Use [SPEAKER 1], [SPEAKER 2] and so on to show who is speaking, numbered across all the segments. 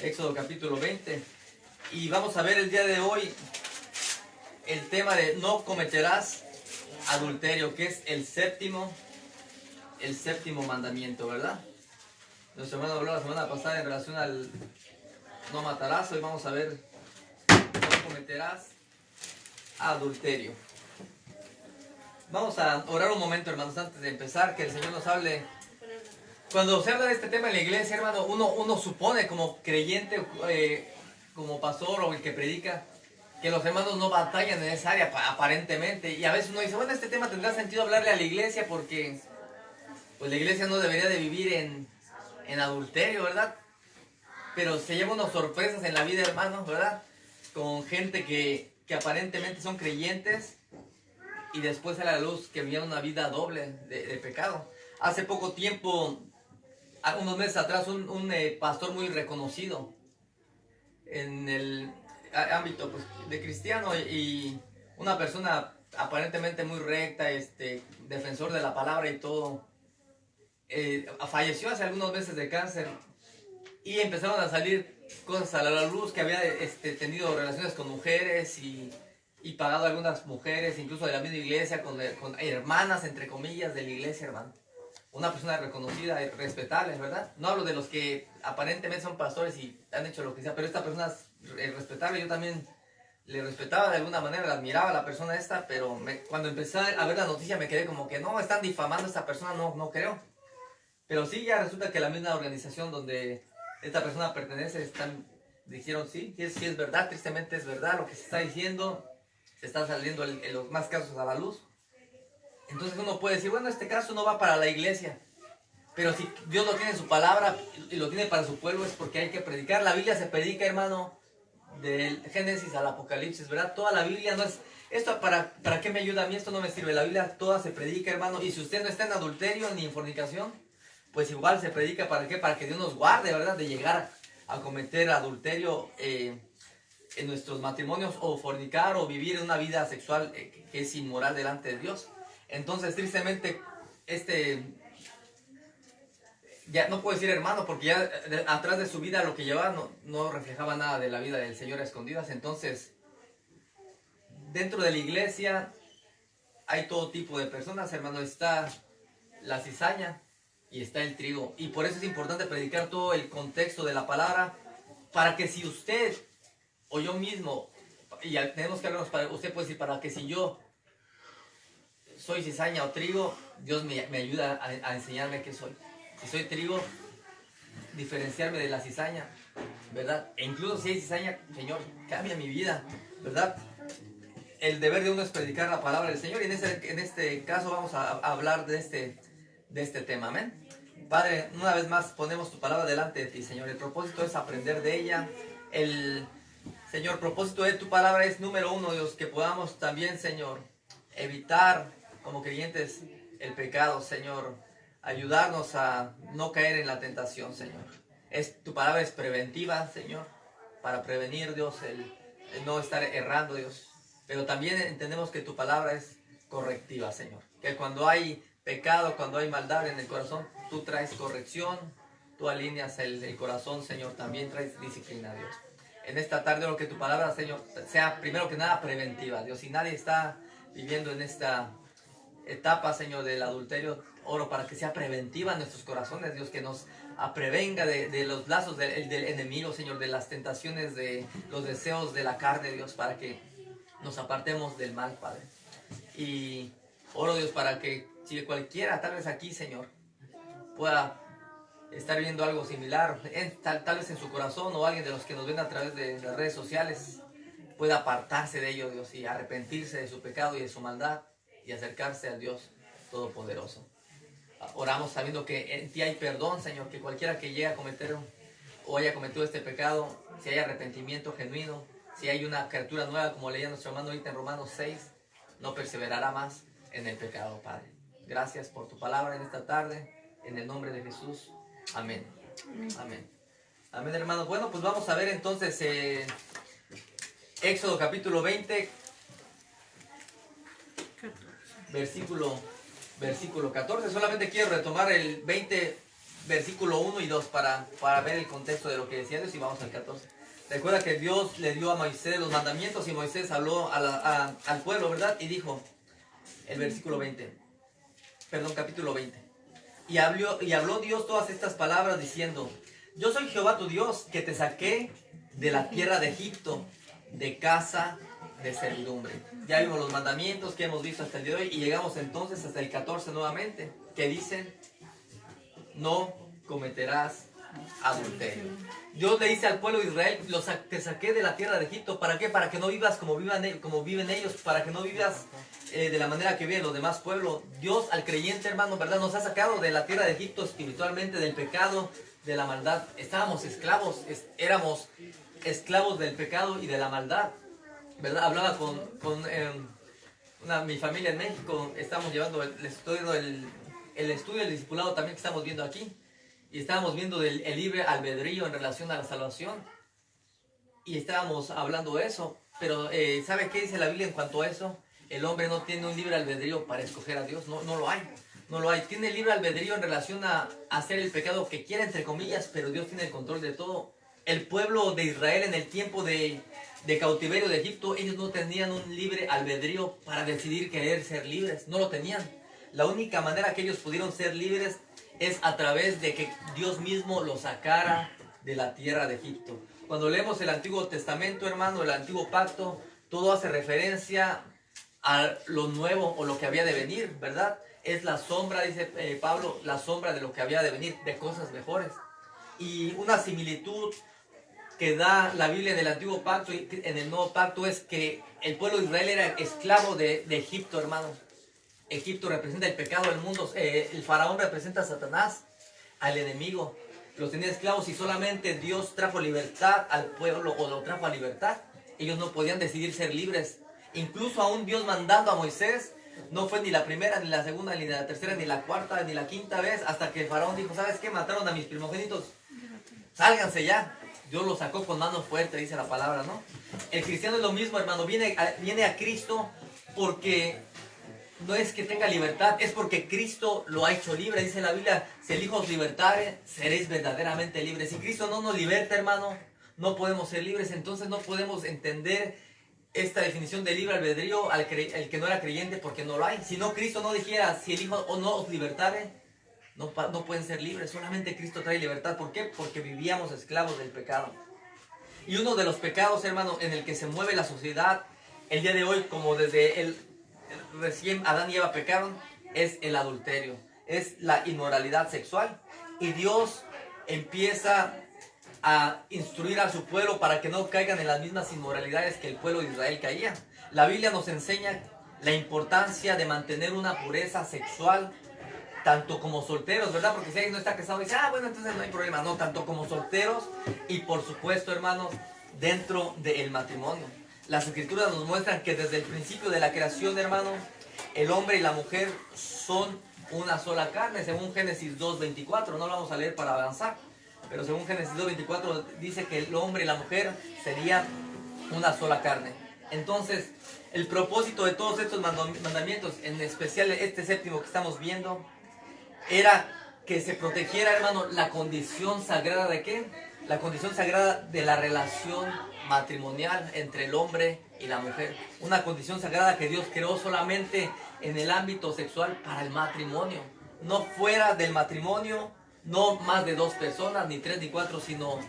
[SPEAKER 1] Éxodo capítulo 20. Y vamos a ver el día de hoy el tema de no cometerás adulterio, que es el séptimo mandamiento, ¿verdad? Nuestro hermano habló la semana pasada en relación al no matarás. Hoy vamos a ver no cometerás adulterio. Vamos a orar un momento, hermanos, antes de empezar, que el Señor nos hable. Cuando se habla de este tema en la iglesia, hermano, uno supone como creyente, como pastor o el que predica, que los hermanos no batallan en esa área, aparentemente. Y a veces uno dice, bueno, este tema tendrá sentido hablarle a la iglesia porque pues la iglesia no debería de vivir en adulterio, ¿verdad? Pero se lleva unas sorpresas en la vida, hermanos, ¿verdad? Con gente que aparentemente son creyentes y después sale a la luz que vivían una vida doble de pecado. Hace poco tiempo, unos meses atrás, un pastor muy reconocido en el ámbito pues, de cristiano y una persona aparentemente muy recta, defensor de la palabra y todo, falleció hace algunos meses de cáncer y empezaron a salir cosas a la luz, que había tenido relaciones con mujeres y pagado a algunas mujeres, incluso de la misma iglesia, con hermanas, entre comillas, de la iglesia, hermano. Una persona reconocida y respetable, ¿verdad? No hablo de los que aparentemente son pastores y han hecho lo que sea, pero esta persona es respetable. Yo también le respetaba de alguna manera, la admiraba a la persona esta, pero cuando empecé a ver la noticia me quedé como que no, están difamando a esta persona, no creo. Pero sí, ya resulta que la misma organización donde esta persona pertenece dijeron sí es verdad, tristemente es verdad lo que se está diciendo, se está saliendo en los más casos a la luz. Entonces uno puede decir, bueno, este caso no va para la iglesia, pero si Dios lo tiene en su palabra y lo tiene para su pueblo es porque hay que predicar. La Biblia se predica, hermano, del Génesis al Apocalipsis, ¿verdad? Toda la Biblia no es... ¿Esto para qué me ayuda a mí? Esto no me sirve. La Biblia toda se predica, hermano, y si usted no está en adulterio ni en fornicación, pues igual se predica. ¿Para qué? Para que Dios nos guarde, ¿verdad? De llegar a cometer adulterio en nuestros matrimonios, o fornicar, o vivir una vida sexual que es inmoral delante de Dios. Entonces, tristemente, ya no puedo decir hermano, porque ya atrás de su vida lo que llevaba no reflejaba nada de la vida del Señor a escondidas. Entonces, dentro de la iglesia hay todo tipo de personas, hermano. Está la cizaña y está el trigo. Y por eso es importante predicar todo el contexto de la palabra, para que si usted o yo mismo, y tenemos que hablarnos, usted puede decir, para que si yo soy cizaña o trigo, Dios me ayuda a enseñarme qué soy. Si soy trigo, diferenciarme de la cizaña, ¿verdad? E incluso si hay cizaña, Señor, cambia mi vida, ¿verdad? El deber de uno es predicar la palabra del Señor, y en este caso vamos a hablar de este tema, amén. Padre, una vez más ponemos tu palabra delante de ti, Señor. El propósito es aprender de ella. Señor, propósito de tu palabra es, número uno, Dios, que podamos también, Señor, evitar como creyentes el pecado, Señor. Ayudarnos a no caer en la tentación, Señor. Tu palabra es preventiva, Señor, para prevenir, Dios, el no estar errando, Dios. Pero también entendemos que tu palabra es correctiva, Señor. Que cuando hay pecado, cuando hay maldad en el corazón, tú traes corrección, tú alineas el corazón, Señor. También traes disciplina, Dios. En esta tarde, lo que tu palabra, Señor, sea primero que nada preventiva, Dios. Si nadie está viviendo en esta etapa, Señor, del adulterio, oro para que sea preventiva en nuestros corazones, Dios, que nos prevenga de los lazos del enemigo, Señor, de las tentaciones, de los deseos de la carne, Dios, para que nos apartemos del mal, Padre. Y oro, Dios, para que si cualquiera, tal vez aquí, Señor, pueda estar viendo algo similar, tal vez en su corazón, o alguien de los que nos ven a través de las redes sociales, pueda apartarse de ello, Dios, y arrepentirse de su pecado y de su maldad, y acercarse al Dios Todopoderoso. Oramos sabiendo que en ti hay perdón, Señor, que cualquiera que llegue a cometer o haya cometido este pecado, si hay arrepentimiento genuino, si hay una criatura nueva, como leía nuestro hermano ahorita en Romanos 6, no perseverará más en el pecado, Padre. Gracias por tu palabra en esta tarde, en el nombre de Jesús. Amén. Amén. Amén, hermanos. Bueno, pues vamos a ver entonces Éxodo capítulo 20, versículo 14. Solamente quiero retomar el 20, versículo 1 y 2 para ver el contexto de lo que decía Dios y vamos al 14. Recuerda que Dios le dio a Moisés los mandamientos y Moisés habló al pueblo, ¿verdad? Y dijo, el versículo 20, perdón, capítulo 20. Y habló Dios todas estas palabras diciendo, yo soy Jehová tu Dios, que te saqué de la tierra de Egipto, de casa de servidumbre. Ya vimos los mandamientos que hemos visto hasta el día de hoy y llegamos entonces hasta el 14 nuevamente, que dicen, no cometerás adulterio. Dios le dice al pueblo de Israel, te saqué de la tierra de Egipto. ¿Para qué? Para que no vivas como viven ellos, para que no vivas de la manera que viven los demás pueblos. Dios al creyente, hermano, ¿verdad? Nos ha sacado de la tierra de Egipto espiritualmente, del pecado, de la maldad. Estábamos esclavos, éramos esclavos del pecado y de la maldad, ¿verdad? Hablaba con mi familia en México, estamos llevando el estudio del discipulado también que estamos viendo aquí. Y estábamos viendo el libre albedrío en relación a la salvación. Y estábamos hablando de eso. Pero ¿sabe qué dice la Biblia en cuanto a eso? El hombre no tiene un libre albedrío para escoger a Dios. No lo hay. No lo hay. Tiene libre albedrío en relación a hacer el pecado que quiera, entre comillas, pero Dios tiene el control de todo. El pueblo de Israel en el tiempo de cautiverio de Egipto, ellos no tenían un libre albedrío para decidir querer ser libres. No lo tenían. La única manera que ellos pudieron ser libres es a través de que Dios mismo los sacara de la tierra de Egipto. Cuando leemos el Antiguo Testamento, hermano, el Antiguo Pacto, todo hace referencia a lo nuevo o lo que había de venir, ¿verdad? Es la sombra, dice Pablo, la sombra de lo que había de venir, de cosas mejores. Y una similitud que da la Biblia en el Antiguo Pacto y en el Nuevo Pacto es que el pueblo de Israel era esclavo de Egipto, hermano. Egipto representa el pecado del mundo, el faraón representa a Satanás, al enemigo. Los tenía esclavos y solamente Dios trajo libertad al pueblo o lo trajo a libertad. Ellos no podían decidir ser libres. Incluso aún Dios mandando a Moisés, no fue ni la primera, ni la segunda, ni la tercera, ni la cuarta, ni la quinta vez, hasta que el faraón dijo, ¿sabes qué? Mataron a mis primogénitos, sálganse ya. Dios los sacó con mano fuerte, dice la palabra, ¿no? El cristiano es lo mismo, hermano, viene a Cristo porque no es que tenga libertad, es porque Cristo lo ha hecho libre. Dice la Biblia, si el Hijo os libertare, seréis verdaderamente libres. Si Cristo no nos liberta, hermano, no podemos ser libres. Entonces no podemos entender esta definición de libre albedrío el que no era creyente, porque no lo hay. Si no, Cristo no dijera, si el Hijo o no os libertare, no pueden ser libres. Solamente Cristo trae libertad. ¿Por qué? Porque vivíamos esclavos del pecado. Y uno de los pecados, hermano, en el que se mueve la sociedad el día de hoy, como desde recién Adán y Eva pecaron, es el adulterio, es la inmoralidad sexual. Y Dios empieza a instruir a su pueblo para que no caigan en las mismas inmoralidades que el pueblo de Israel caía. La Biblia nos enseña la importancia de mantener una pureza sexual, tanto como solteros, ¿verdad? Porque si alguien no está casado, dice, bueno, entonces no hay problema. No, tanto como solteros y por supuesto, hermanos, dentro del matrimonio. Las escrituras nos muestran que desde el principio de la creación, hermanos, el hombre y la mujer son una sola carne, según Génesis 2:24. No lo vamos a leer para avanzar, pero según Génesis 2:24 dice que el hombre y la mujer serían una sola carne. Entonces, el propósito de todos estos mandamientos, en especial este séptimo que estamos viendo, era que se protegiera, hermano, la condición sagrada ¿de qué? La condición sagrada de la relación matrimonial entre el hombre y la mujer. Una condición sagrada que Dios creó solamente en el ámbito sexual para el matrimonio. No fuera del matrimonio, no más de 2 personas, ni 3 ni 4, sino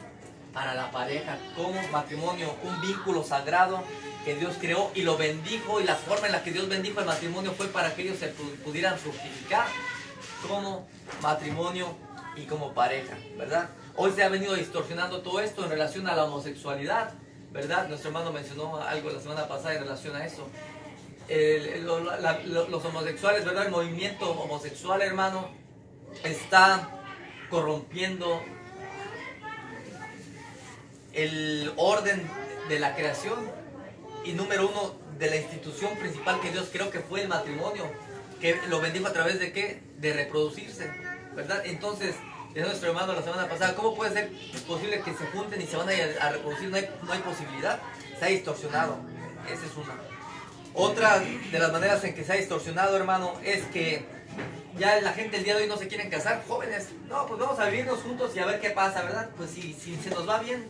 [SPEAKER 1] para la pareja, como matrimonio, un vínculo sagrado que Dios creó y lo bendijo. Y la forma en la que Dios bendijo el matrimonio fue para que ellos se pudieran fructificar como matrimonio y como pareja, ¿verdad? Hoy se ha venido distorsionando todo esto en relación a la homosexualidad, ¿verdad? Nuestro hermano mencionó algo la semana pasada en relación a eso. Los homosexuales, ¿verdad? El movimiento homosexual, hermano, está corrompiendo el orden de la creación y número uno de la institución principal que Dios creó, que fue el matrimonio, que lo bendijo a través de ¿qué? De reproducirse, ¿verdad? Entonces, de nuestro hermano la semana pasada, ¿cómo puede ser posible que se junten y se van a reproducir? No hay posibilidad, se ha distorsionado. Esa es una. Otra de las maneras en que se ha distorsionado, hermano, es que Ya la gente el día de hoy no se quieren casar, jóvenes. No, pues vamos a vivirnos juntos y a ver qué pasa, ¿verdad? Pues si se nos va bien,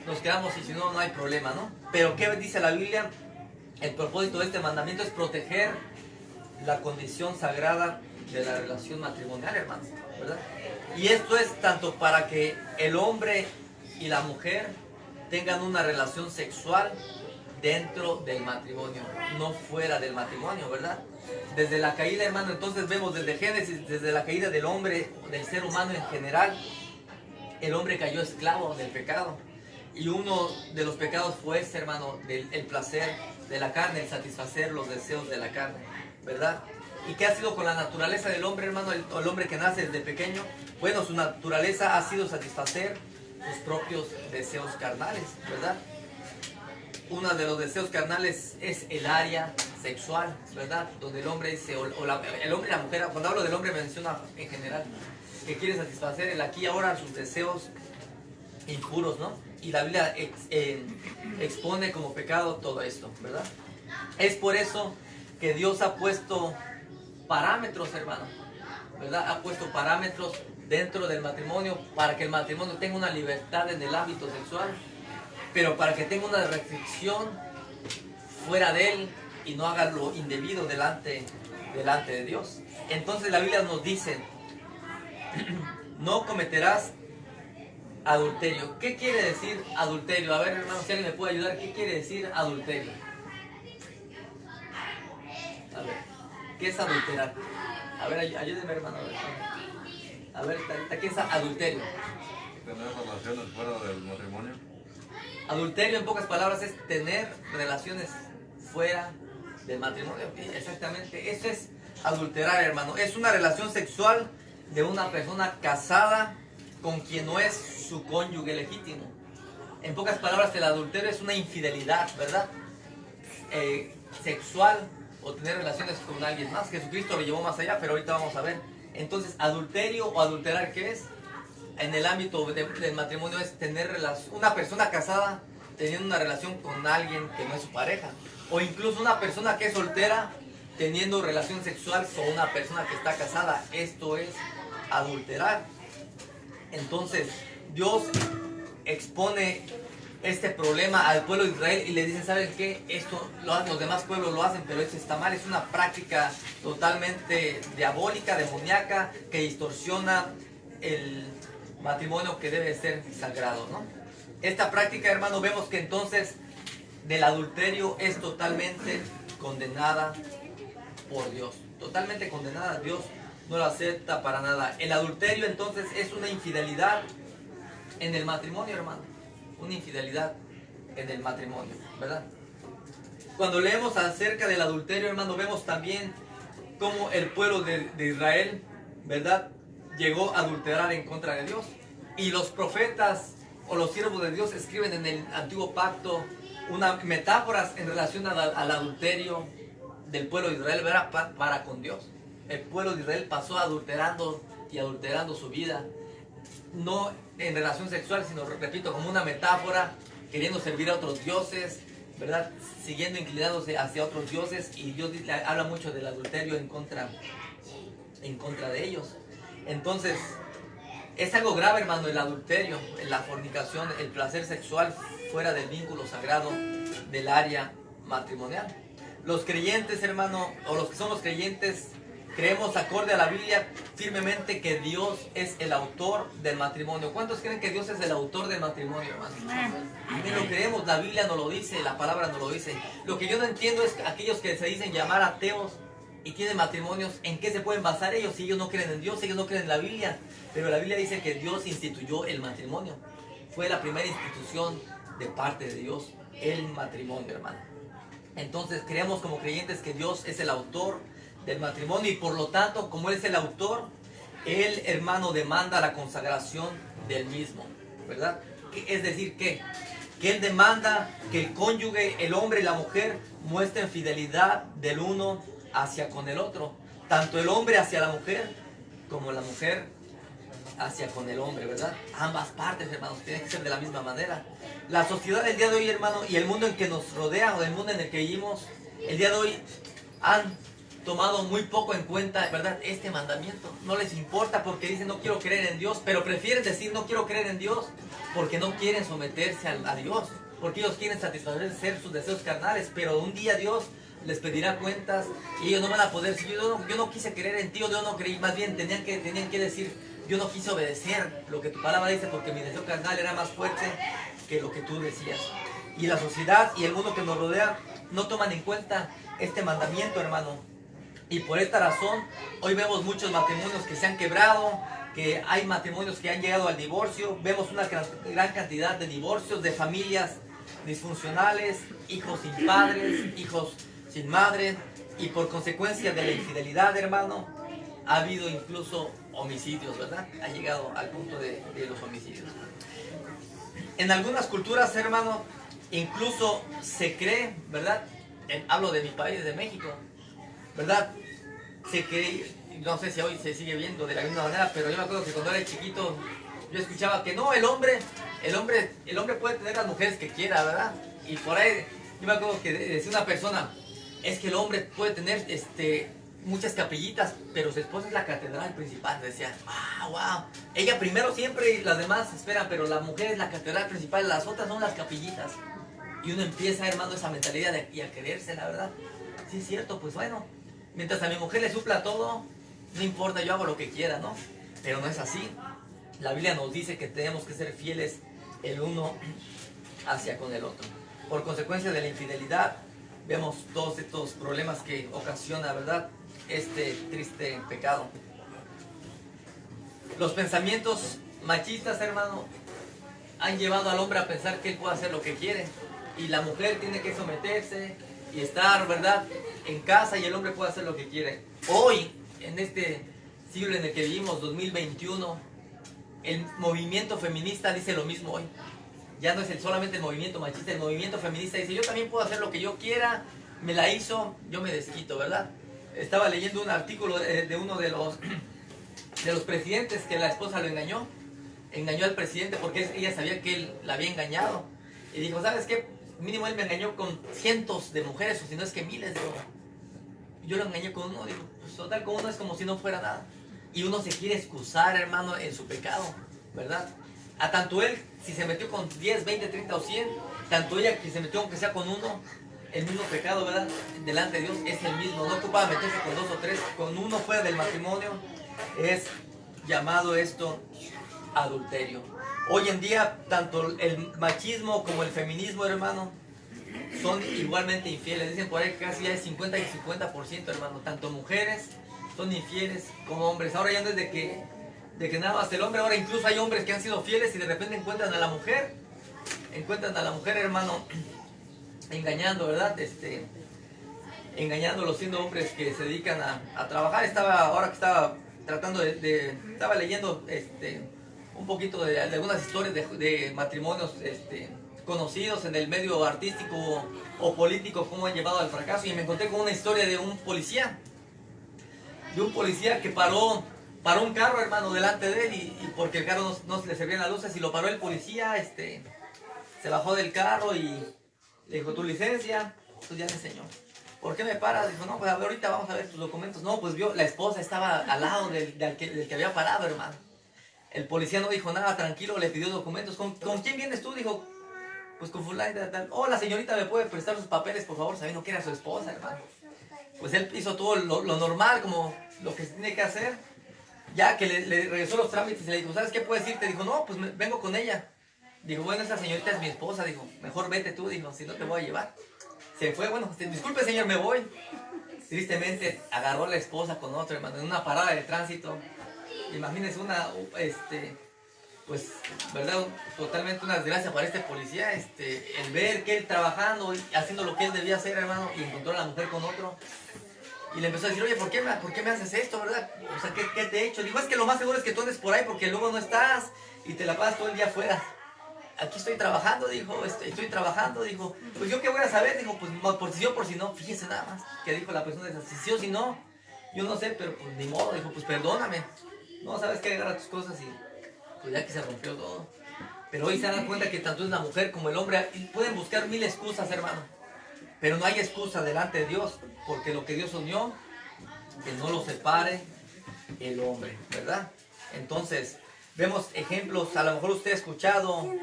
[SPEAKER 1] nos quedamos y si no, no hay problema, ¿no? Pero ¿qué dice la Biblia? El propósito de este mandamiento es proteger la condición sagrada de la relación matrimonial, hermanos, ¿verdad? Y esto es tanto para que el hombre y la mujer tengan una relación sexual dentro del matrimonio, no fuera del matrimonio, ¿verdad? Desde la caída, hermano, entonces vemos desde Génesis, desde la caída del hombre, del ser humano en general, el hombre cayó esclavo del pecado. Y uno de los pecados fue ese, hermano, el placer de la carne, el satisfacer los deseos de la carne, ¿verdad? ¿Y qué ha sido con la naturaleza del hombre, hermano? El hombre que nace desde pequeño, bueno, su naturaleza ha sido satisfacer sus propios deseos carnales, ¿verdad? Uno de los deseos carnales es el área sexual, ¿verdad? Donde el hombre dice, el hombre y la mujer, cuando hablo del hombre menciona en general, que quiere satisfacer el aquí y ahora sus deseos impuros, ¿no? Y la Biblia expone como pecado todo esto, ¿verdad? Es por eso que Dios ha puesto parámetros, hermano, ¿verdad? Ha puesto parámetros dentro del matrimonio para que el matrimonio tenga una libertad en el ámbito sexual, pero para que tenga una restricción fuera de él y no haga lo indebido delante de Dios. Entonces la Biblia nos dice, no cometerás adulterio. ¿Qué quiere decir adulterio? A ver, hermano, si alguien me puede ayudar, ¿qué quiere decir adulterio? A ver, ¿qué es adulterar? A ver, ayúdenme, hermano. A ver, ¿qué es adulterio?
[SPEAKER 2] Tener relaciones fuera del matrimonio.
[SPEAKER 1] Adulterio, en pocas palabras, es tener relaciones fuera del matrimonio. Exactamente, eso es adulterar, hermano. Es una relación sexual de una persona casada con quien no es su cónyuge legítimo. En pocas palabras, el adulterio es una infidelidad, ¿verdad? Sexual o tener relaciones con alguien más. Jesucristo lo llevó más allá, pero ahorita vamos a ver. Entonces, adulterio o adulterar, ¿qué es? En el ámbito del matrimonio es tener una persona casada teniendo una relación con alguien que no es su pareja. O incluso una persona que es soltera teniendo relación sexual con una persona que está casada. Esto es adulterar. Entonces, Dios expone este problema al pueblo de Israel y le dice, ¿saben qué? Esto los demás pueblos lo hacen, pero esto está mal. Es una práctica totalmente diabólica, demoníaca, que distorsiona el matrimonio que debe ser sagrado, ¿no? Esta práctica, hermano, vemos que entonces del adulterio es totalmente condenada por Dios. Totalmente condenada. Dios no lo acepta para nada. El adulterio entonces es una infidelidad en el matrimonio, hermano. Una infidelidad en el matrimonio, ¿verdad? Cuando leemos acerca del adulterio, hermano, vemos también cómo el pueblo de Israel, ¿verdad?, llegó a adulterar en contra de Dios. Y los profetas o los siervos de Dios escriben en el antiguo pacto unas metáforas en relación al adulterio del pueblo de Israel, ¿verdad?, para con Dios. El pueblo de Israel pasó adulterando y adulterando su vida, no en relación sexual, sino, repito, como una metáfora, queriendo servir a otros dioses, ¿verdad?, siguiendo, inclinándose hacia otros dioses, y Dios habla mucho del adulterio en contra de ellos. Entonces, es algo grave, hermano, el adulterio, la fornicación, el placer sexual fuera del vínculo sagrado del área matrimonial. Los creyentes, hermano, o los que somos creyentes, creemos acorde a la Biblia firmemente que Dios es el autor del matrimonio. ¿Cuántos creen que Dios es el autor del matrimonio, hermano? Amén, lo creemos, la Biblia nos lo dice, la palabra nos lo dice. Lo que yo no entiendo es aquellos que se dicen llamar ateos y tienen matrimonios, ¿en qué se pueden basar ellos? Si ellos no creen en Dios, ellos no creen en la Biblia. Pero la Biblia dice que Dios instituyó el matrimonio. Fue la primera institución de parte de Dios, el matrimonio, hermano. Entonces creemos como creyentes que Dios es el autor del matrimonio y por lo tanto, como Él es el autor, Él, hermano, demanda la consagración del mismo, ¿verdad? Es decir, que Él demanda que el cónyuge, el hombre y la mujer muestren fidelidad del uno hacia con el otro, tanto el hombre hacia la mujer como la mujer hacia con el hombre, ¿verdad? Ambas partes, hermanos, tienen que ser de la misma manera. La sociedad del día de hoy, hermano, y el mundo en que nos rodea, o el mundo en el que vivimos, el día de hoy han tomado muy poco en cuenta, ¿verdad? Este mandamiento. No les importa porque dicen no quiero creer en Dios, pero prefieren decir no quiero creer en Dios porque no quieren someterse a Dios, porque ellos quieren satisfacer sus deseos carnales, pero un día Dios les pedirá cuentas y ellos no van a poder decir yo no quise creer en ti, yo no creí, más bien tenían que decir yo no quise obedecer lo que tu palabra dice porque mi deseo carnal era más fuerte que lo que tú decías. Y la sociedad y el mundo que nos rodea no toman en cuenta este mandamiento, hermano. Y por esta razón, hoy vemos muchos matrimonios que se han quebrado, que hay matrimonios que han llegado al divorcio, vemos una gran cantidad de divorcios, de familias disfuncionales, hijos sin padres, hijos sin madre, y por consecuencia de la infidelidad, hermano, ha habido incluso homicidios, ¿verdad? Ha llegado al punto de los homicidios. En algunas culturas, hermano, incluso se cree, ¿verdad? Hablo de mi país, de México, ¿verdad? Se cree, no sé si hoy se sigue viendo de la misma manera, pero yo me acuerdo que cuando era chiquito yo escuchaba que no, el hombre puede tener las mujeres que quiera, ¿verdad? Y por ahí yo me acuerdo que decía una persona, es que el hombre puede tener muchas capillitas, pero su esposa es la catedral principal. Decía, wow, ella primero siempre y las demás esperan, pero la mujer es la catedral principal, las otras son las capillitas. Y uno empieza, hermano, esa mentalidad y a quererse, la verdad. Sí es cierto, pues bueno, mientras a mi mujer le supla todo, no importa, yo hago lo que quiera, ¿no? Pero no es así. La Biblia nos dice que tenemos que ser fieles el uno hacia con el otro. Por consecuencia de la infidelidad, vemos todos estos problemas que ocasiona, ¿verdad?, este triste pecado. Los pensamientos machistas, hermano, han llevado al hombre a pensar que él puede hacer lo que quiere. Y la mujer tiene que someterse y estar, ¿verdad?, en casa, y el hombre puede hacer lo que quiere. Hoy, en este siglo en el que vivimos, 2021, el movimiento feminista dice lo mismo hoy. Ya no es solamente el movimiento machista, el movimiento feminista dice, yo también puedo hacer lo que yo quiera, me la hizo, yo me desquito, ¿verdad? Estaba leyendo un artículo de uno de los presidentes que la esposa lo engañó al presidente porque ella sabía que él la había engañado. Y dijo, ¿sabes qué? Mínimo él me engañó con cientos de mujeres, o si no es que miles. Yo lo engañé con uno, digo, pues total, con uno es como si no fuera nada. Y uno se quiere excusar, hermano, en su pecado, ¿verdad? A tanto él, si se metió con 10, 20, 30 o 100, tanto ella que se metió aunque sea con uno, el mismo pecado, ¿verdad? Delante de Dios es el mismo. No ocupaba meterse con 2 o 3, con uno fuera del matrimonio. Es llamado esto adulterio. Hoy en día, tanto el machismo como el feminismo, hermano, son igualmente infieles. Dicen por ahí que casi hay 50 y 50%, hermano. Tanto mujeres son infieles como hombres. Ahora ya no es de que nada más el hombre, ahora incluso hay hombres que han sido fieles y de repente encuentran a la mujer, hermano, engañando, ¿verdad? Engañándolo, siendo hombres que se dedican a trabajar. Ahora que estaba tratando estaba leyendo un poquito de algunas historias de matrimonios conocidos en el medio artístico o político, cómo han llevado al fracaso, y me encontré con una historia de un policía que paró un carro, hermano, delante de él, y porque el carro no le servían las luces, y lo paró el policía, se bajó del carro y le dijo, ¿tu licencia? Pues ya le enseñó. ¿Por qué me paras? Dijo, no, pues a ver, ahorita vamos a ver tus documentos. No, pues la esposa estaba al lado del que había parado, hermano. El policía no dijo nada, tranquilo, le pidió documentos. ¿Con quién vienes tú? Dijo, pues con fulana tal. Oh, la señorita, ¿me puede prestar sus papeles, por favor? Sabiendo que era su esposa, hermano. Pues él hizo todo lo normal, como lo que se tiene que hacer. Ya que le regresó los trámites y le dijo, ¿sabes qué puedes irte? Dijo, no, pues vengo con ella. Dijo, bueno, esa señorita es mi esposa. Dijo, mejor vete tú, dijo, si no te voy a llevar. Se fue, bueno, disculpe señor, me voy. Tristemente agarró a la esposa con otro, hermano, en una parada de tránsito. Imagínense pues, ¿verdad? Totalmente una desgracia para este policía, el ver que él trabajando y haciendo lo que él debía hacer, hermano, y encontró a la mujer con otro. Y le empezó a decir, oye, ¿por qué me haces esto, verdad? O sea, ¿qué te he hecho? Digo, es que lo más seguro es que tú andes por ahí porque luego no estás y te la pasas todo el día afuera. Aquí estoy trabajando, dijo, estoy trabajando, dijo, pues yo qué voy a saber, dijo, pues por si sí o por si no, fíjese nada más, que dijo la persona, si sí o si no, yo no sé, pero pues ni modo, dijo, pues perdóname, no, sabes que agarra tus cosas y pues ya que se rompió todo. Pero hoy se dan cuenta que tanto es la mujer como el hombre, y pueden buscar 1000 excusas, hermano, pero no hay excusa delante de Dios, porque lo que Dios unió, que no lo separe el hombre, ¿verdad? Entonces, vemos ejemplos, a lo mejor usted ha escuchado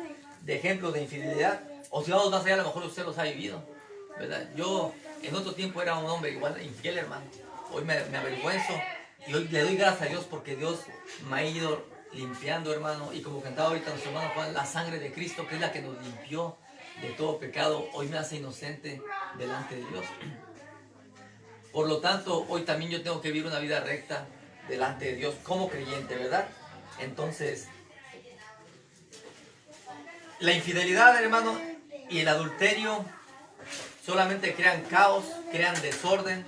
[SPEAKER 1] de ejemplos de infidelidad, o si vamos más allá, a lo mejor usted los ha vivido, ¿verdad? Yo en otro tiempo era un hombre igual infiel, hermano. Hoy me avergüenzo y hoy le doy gracias a Dios porque Dios me ha ido limpiando, hermano. Y como cantaba ahorita nuestro hermano Juan, la sangre de Cristo, que es la que nos limpió de todo pecado, hoy me hace inocente delante de Dios. Por lo tanto, hoy también yo tengo que vivir una vida recta delante de Dios como creyente, ¿verdad? Entonces, la infidelidad, hermano, y el adulterio solamente crean caos, crean desorden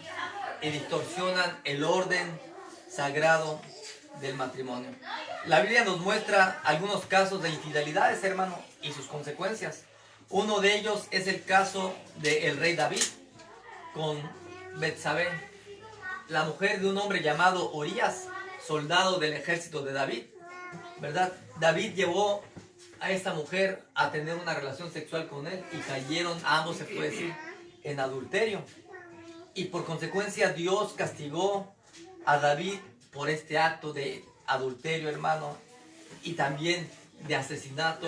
[SPEAKER 1] y distorsionan el orden sagrado del matrimonio. La Biblia nos muestra algunos casos de infidelidades, hermano, y sus consecuencias. Uno de ellos es el caso del rey David con Betsabé, la mujer de un hombre llamado Urías, soldado del ejército de David, ¿verdad? David llevó a esta mujer a tener una relación sexual con él y cayeron, ambos se puede decir, en adulterio. Y por consecuencia Dios castigó a David por este acto de adulterio, hermano, y también de asesinato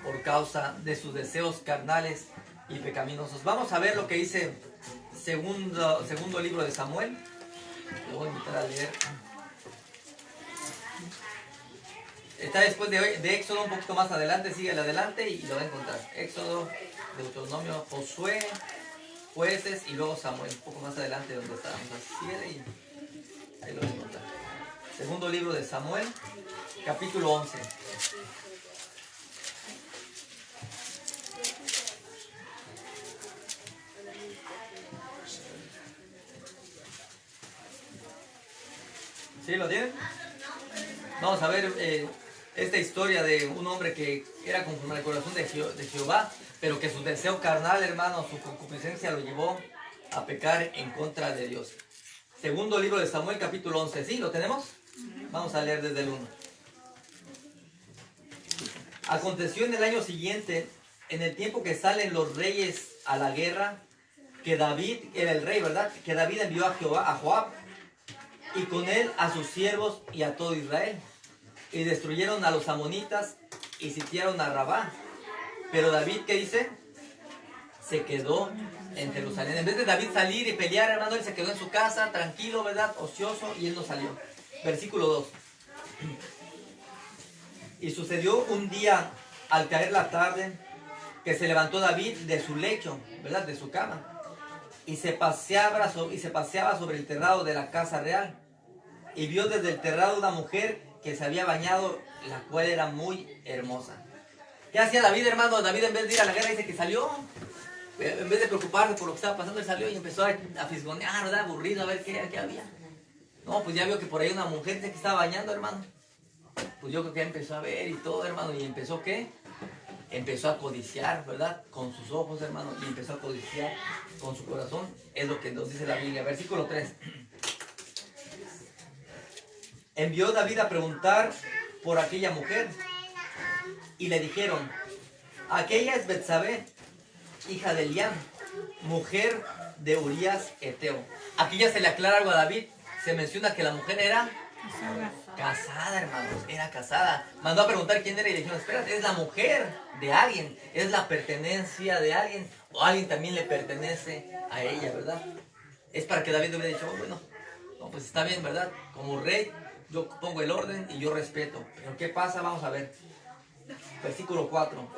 [SPEAKER 1] por causa de sus deseos carnales y pecaminosos. Vamos a ver lo que dice segundo libro de Samuel. Lo voy a invitar a leer. Está después de Éxodo, un poquito más adelante, sigue adelante y lo va a encontrar. Éxodo, Deuteronomio, Josué, Jueces y luego Samuel, un poco más adelante donde estábamos. Así y ahí lo va a encontrar. Segundo libro de Samuel, capítulo 11. ¿Sí lo tienen? Vamos a ver esta historia de un hombre que era conforme al corazón de Jehová, pero que su deseo carnal, hermano, su concupiscencia lo llevó a pecar en contra de Dios. Segundo libro de Samuel, capítulo 11. ¿Sí? ¿Lo tenemos? Vamos a leer desde el 1. Aconteció en el año siguiente, en el tiempo que salen los reyes a la guerra, que David, era el rey, ¿verdad? Que David envió a Joab, y con él a sus siervos y a todo Israel. Y destruyeron a los amonitas y sitiaron a Rabá. Pero David, ¿qué dice? Se quedó en Jerusalén. En vez de David salir y pelear, hermano, él se quedó en su casa, tranquilo, ¿verdad? Ocioso, y él no salió. Versículo 2. Y sucedió un día, al caer la tarde, que se levantó David de su lecho, ¿verdad? De su cama. Y se paseaba sobre el terrado de la casa real. Y vio desde el terrado una mujer que se había bañado, la cual era muy hermosa. ¿Qué hacía David, hermano? David, en vez de ir a la guerra, dice que salió. En vez de preocuparse por lo que estaba pasando, él salió y empezó a fisgonear, ¿verdad? Aburrido, a ver qué había. No, pues ya vio que por ahí una mujer que estaba bañando, hermano. Pues yo creo que ya empezó a ver y todo, hermano. ¿Y empezó qué? Empezó a codiciar, ¿verdad? Con sus ojos, hermano. Y empezó a codiciar con su corazón. Es lo que nos dice la Biblia. Versículo 3. Envió David a preguntar por aquella mujer. Y le dijeron: aquella es Betsabé, hija de Eliam, mujer de Urías Eteo. Aquí ya se le aclara algo a David. Se menciona que la mujer era casada, hermanos, era casada. Mandó a preguntar quién era y le dijeron: espérate, es la mujer de alguien, es la pertenencia de alguien, o alguien también le pertenece a ella, ¿verdad? Es para que David hubiera dicho: oh, bueno, no, pues está bien, ¿verdad? Como rey, yo pongo el orden y yo respeto. Pero ¿qué pasa? Vamos a ver. Versículo 4.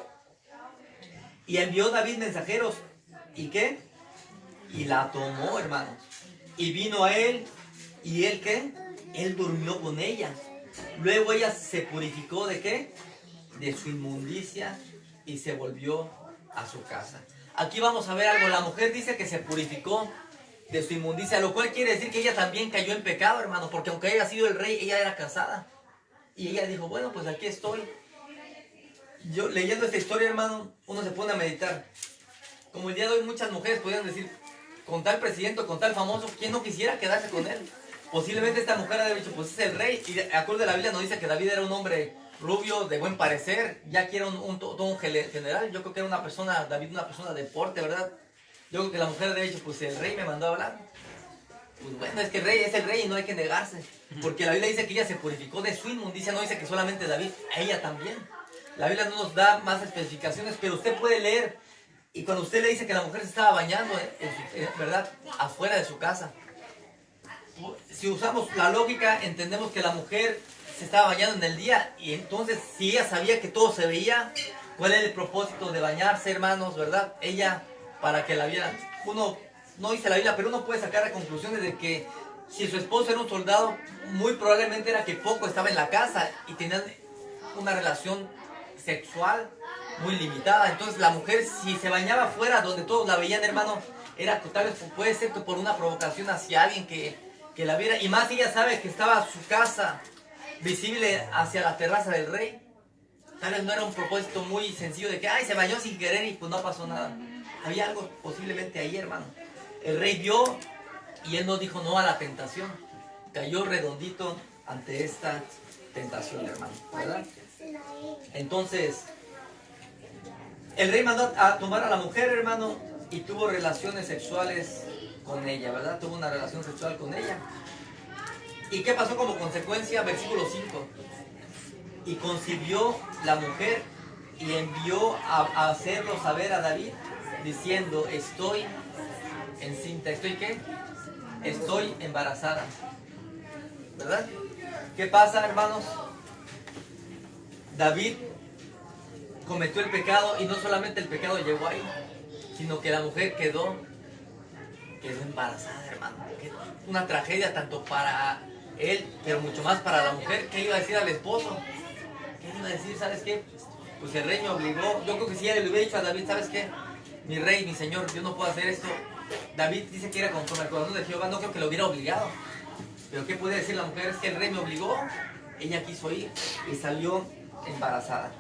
[SPEAKER 1] Y envió David mensajeros. ¿Y qué? Y la tomó, hermanos. Y vino a él. ¿Y él qué? Él durmió con ella. Luego ella se purificó ¿de qué? De su inmundicia y se volvió a su casa. Aquí vamos a ver algo. La mujer dice que se purificó de su inmundicia, lo cual quiere decir que ella también cayó en pecado, hermano, porque aunque haya sido el rey, ella era casada. Y ella dijo: bueno, pues aquí estoy. Yo leyendo esta historia, hermano, uno se pone a meditar. Como el día de hoy muchas mujeres podrían decir: con tal presidente, con tal famoso, ¿quién no quisiera quedarse con él? Posiblemente esta mujer había dicho: pues es el rey. Y de acuerdo a la Biblia nos dice que David era un hombre rubio, de buen parecer, ya que era todo un general. Yo creo que era una persona, David, una persona de porte, ¿verdad? Yo creo que la mujer había dicho: pues el rey me mandó a hablar. Pues bueno, es que el rey es el rey y no hay que negarse. Porque la Biblia dice que ella se purificó de su inmundicia, no dice que solamente David, a ella también. La Biblia no nos da más especificaciones, pero usted puede leer. Y cuando usted le dice que la mujer se estaba bañando, ¿verdad? Afuera de su casa. Si usamos la lógica, entendemos que la mujer se estaba bañando en el día. Y entonces, si ella sabía que todo se veía, ¿cuál es el propósito de bañarse, hermanos? ¿Verdad? Ella, para que la vieran. Uno, no dice la Biblia, pero uno puede sacar conclusiones de que si su esposo era un soldado, muy probablemente era que poco estaba en la casa y tenían una relación sexual muy limitada. Entonces la mujer, si se bañaba afuera donde todos la veían, hermano, era tal vez puede ser que por una provocación hacia alguien que la viera. Y más ella sabe que estaba su casa visible hacia la terraza del rey. Tal vez no era un propósito muy sencillo de que, ay, se bañó sin querer y pues no pasó nada. Había algo posiblemente ahí, hermano. El rey vio y él no dijo no a la tentación. Cayó redondito ante esta tentación, hermano, ¿verdad? Entonces, el rey mandó a tomar a la mujer, hermano, y tuvo relaciones sexuales con ella, ¿verdad? Tuvo una relación sexual con ella. ¿Y qué pasó como consecuencia? Versículo 5. Y concibió la mujer y envió a hacerlo saber a David, diciendo, estoy encinta. ¿Estoy qué? Estoy embarazada. ¿Verdad? ¿Qué pasa, hermanos? David cometió el pecado y no solamente el pecado llegó ahí, sino que la mujer quedó embarazada, hermano. Una tragedia tanto para él, pero mucho más para la mujer. ¿Qué iba a decir al esposo? ¿Qué iba a decir? ¿Sabes qué? Pues el rey me obligó. Yo creo que si ella le hubiera dicho a David, ¿sabes qué? Mi rey, mi señor, yo no puedo hacer esto. David dice que era conforme al corazón de Jehová, no creo que lo hubiera obligado. Pero ¿qué puede decir la mujer? Es que el rey me obligó, ella quiso ir y salió embarazada.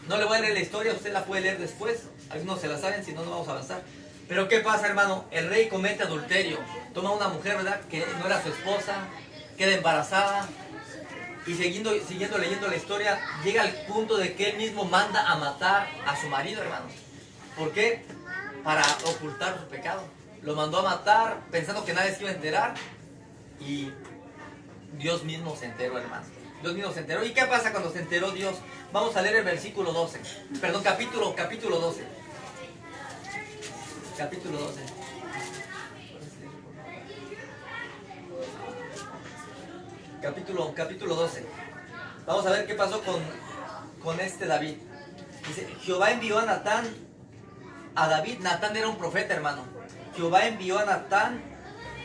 [SPEAKER 1] No le voy a leer la historia, usted la puede leer después. Algunos se la saben, si no, no vamos a avanzar. Pero ¿qué pasa, hermano? El rey comete adulterio. Toma una mujer, ¿verdad? Que no era su esposa, queda embarazada. Y siguiendo leyendo la historia, llega al punto de que él mismo manda a matar a su marido, hermanos. ¿Por qué? Para ocultar su pecado. Lo mandó a matar pensando que nadie se iba a enterar. Y Dios mismo se enteró, hermano. Dios mismo se enteró. ¿Y qué pasa cuando se enteró Dios? Vamos a leer el versículo 12. Perdón, capítulo 12. Capítulo 12. Capítulo 12. Vamos a ver qué pasó con este David. Dice, Jehová envió a Natán a David. Natán era un profeta, hermano. Jehová envió a Natán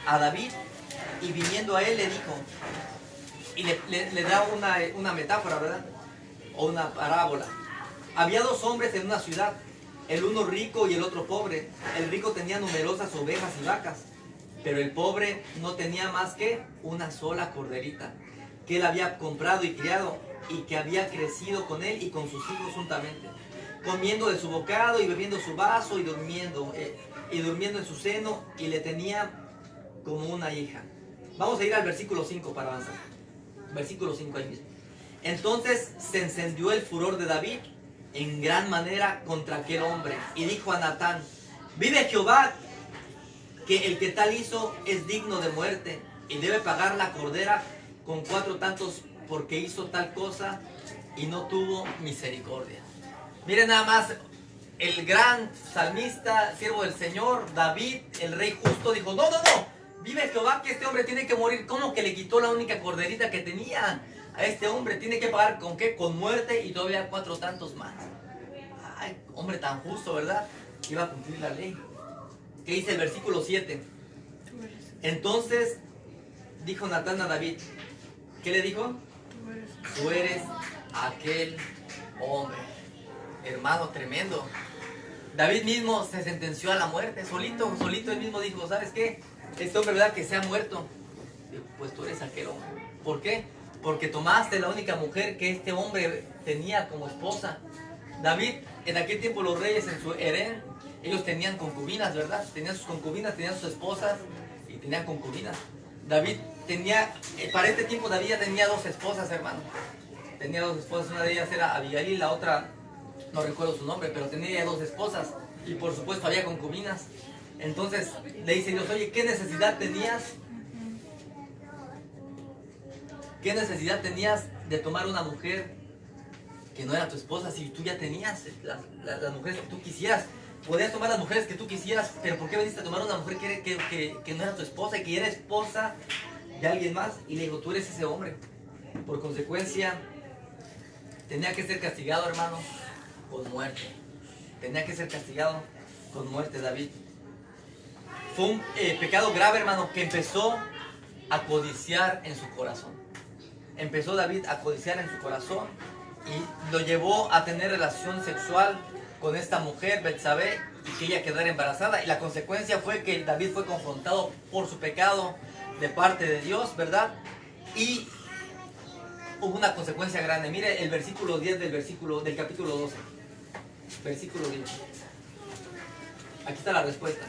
[SPEAKER 1] a David y viniendo a él le dijo, y le da una metáfora, ¿verdad? O una parábola. Había dos hombres en una ciudad, el uno rico y el otro pobre. El rico tenía numerosas ovejas y vacas, pero el pobre no tenía más que una sola corderita, que él había comprado y criado, y que había crecido con él y con sus hijos juntamente, comiendo de su bocado y bebiendo su vaso y durmiendo en su seno, y le tenía como una hija. Vamos a ir al versículo 5 para avanzar. Versículo 5 ahí mismo. Entonces se encendió el furor de David en gran manera contra aquel hombre, y dijo a Natán, vive Jehová, que el que tal hizo es digno de muerte, y debe pagar la cordera con 4 tantos, porque hizo tal cosa y no tuvo misericordia. Miren nada más, el gran salmista, siervo del Señor, David, el rey justo, dijo, no, vive Jehová, que este hombre tiene que morir. ¿Cómo que le quitó la única corderita que tenía a este hombre? Tiene que pagar ¿con qué? Con muerte y todavía 4 tantos más. Ay, hombre tan justo, ¿verdad? Que iba a cumplir la ley. ¿Qué dice el versículo 7? Entonces dijo Natán a David, ¿qué le dijo? Tú eres aquel hombre. Hermano, tremendo. David mismo se sentenció a la muerte, solito él mismo dijo, ¿sabes qué? Este hombre, ¿verdad? Que se ha muerto. Pues tú eres aquel hombre. ¿Por qué? Porque tomaste la única mujer que este hombre tenía como esposa. David, en aquel tiempo los reyes en su harén, ellos tenían concubinas, ¿verdad? Tenían sus concubinas, tenían sus esposas y tenían concubinas. David tenía, para este tiempo David ya tenía 2 esposas, hermano. Tenía 2 esposas, una de ellas era Abigail, la otra, no recuerdo su nombre, pero tenía 2 esposas. Y por supuesto había concubinas. Entonces le dice Dios, oye, ¿qué necesidad tenías? ¿Qué necesidad tenías de tomar una mujer que no era tu esposa si tú ya tenías las mujeres que tú quisieras? Podías tomar las mujeres que tú quisieras, pero ¿por qué veniste a tomar una mujer que no era tu esposa y que era esposa de alguien más? Y le dijo, tú eres ese hombre. Por consecuencia, tenía que ser castigado, hermano, con muerte. Tenía que ser castigado con muerte, David. Fue un pecado grave, hermano, que empezó a codiciar en su corazón. Empezó David a codiciar en su corazón y lo llevó a tener relación sexual con esta mujer, Betsabé, y que ella quedara embarazada. Y la consecuencia fue que David fue confrontado por su pecado de parte de Dios, ¿verdad? Y hubo una consecuencia grande. Mire el versículo 10 del capítulo 12. Versículo 10. Aquí está la respuesta.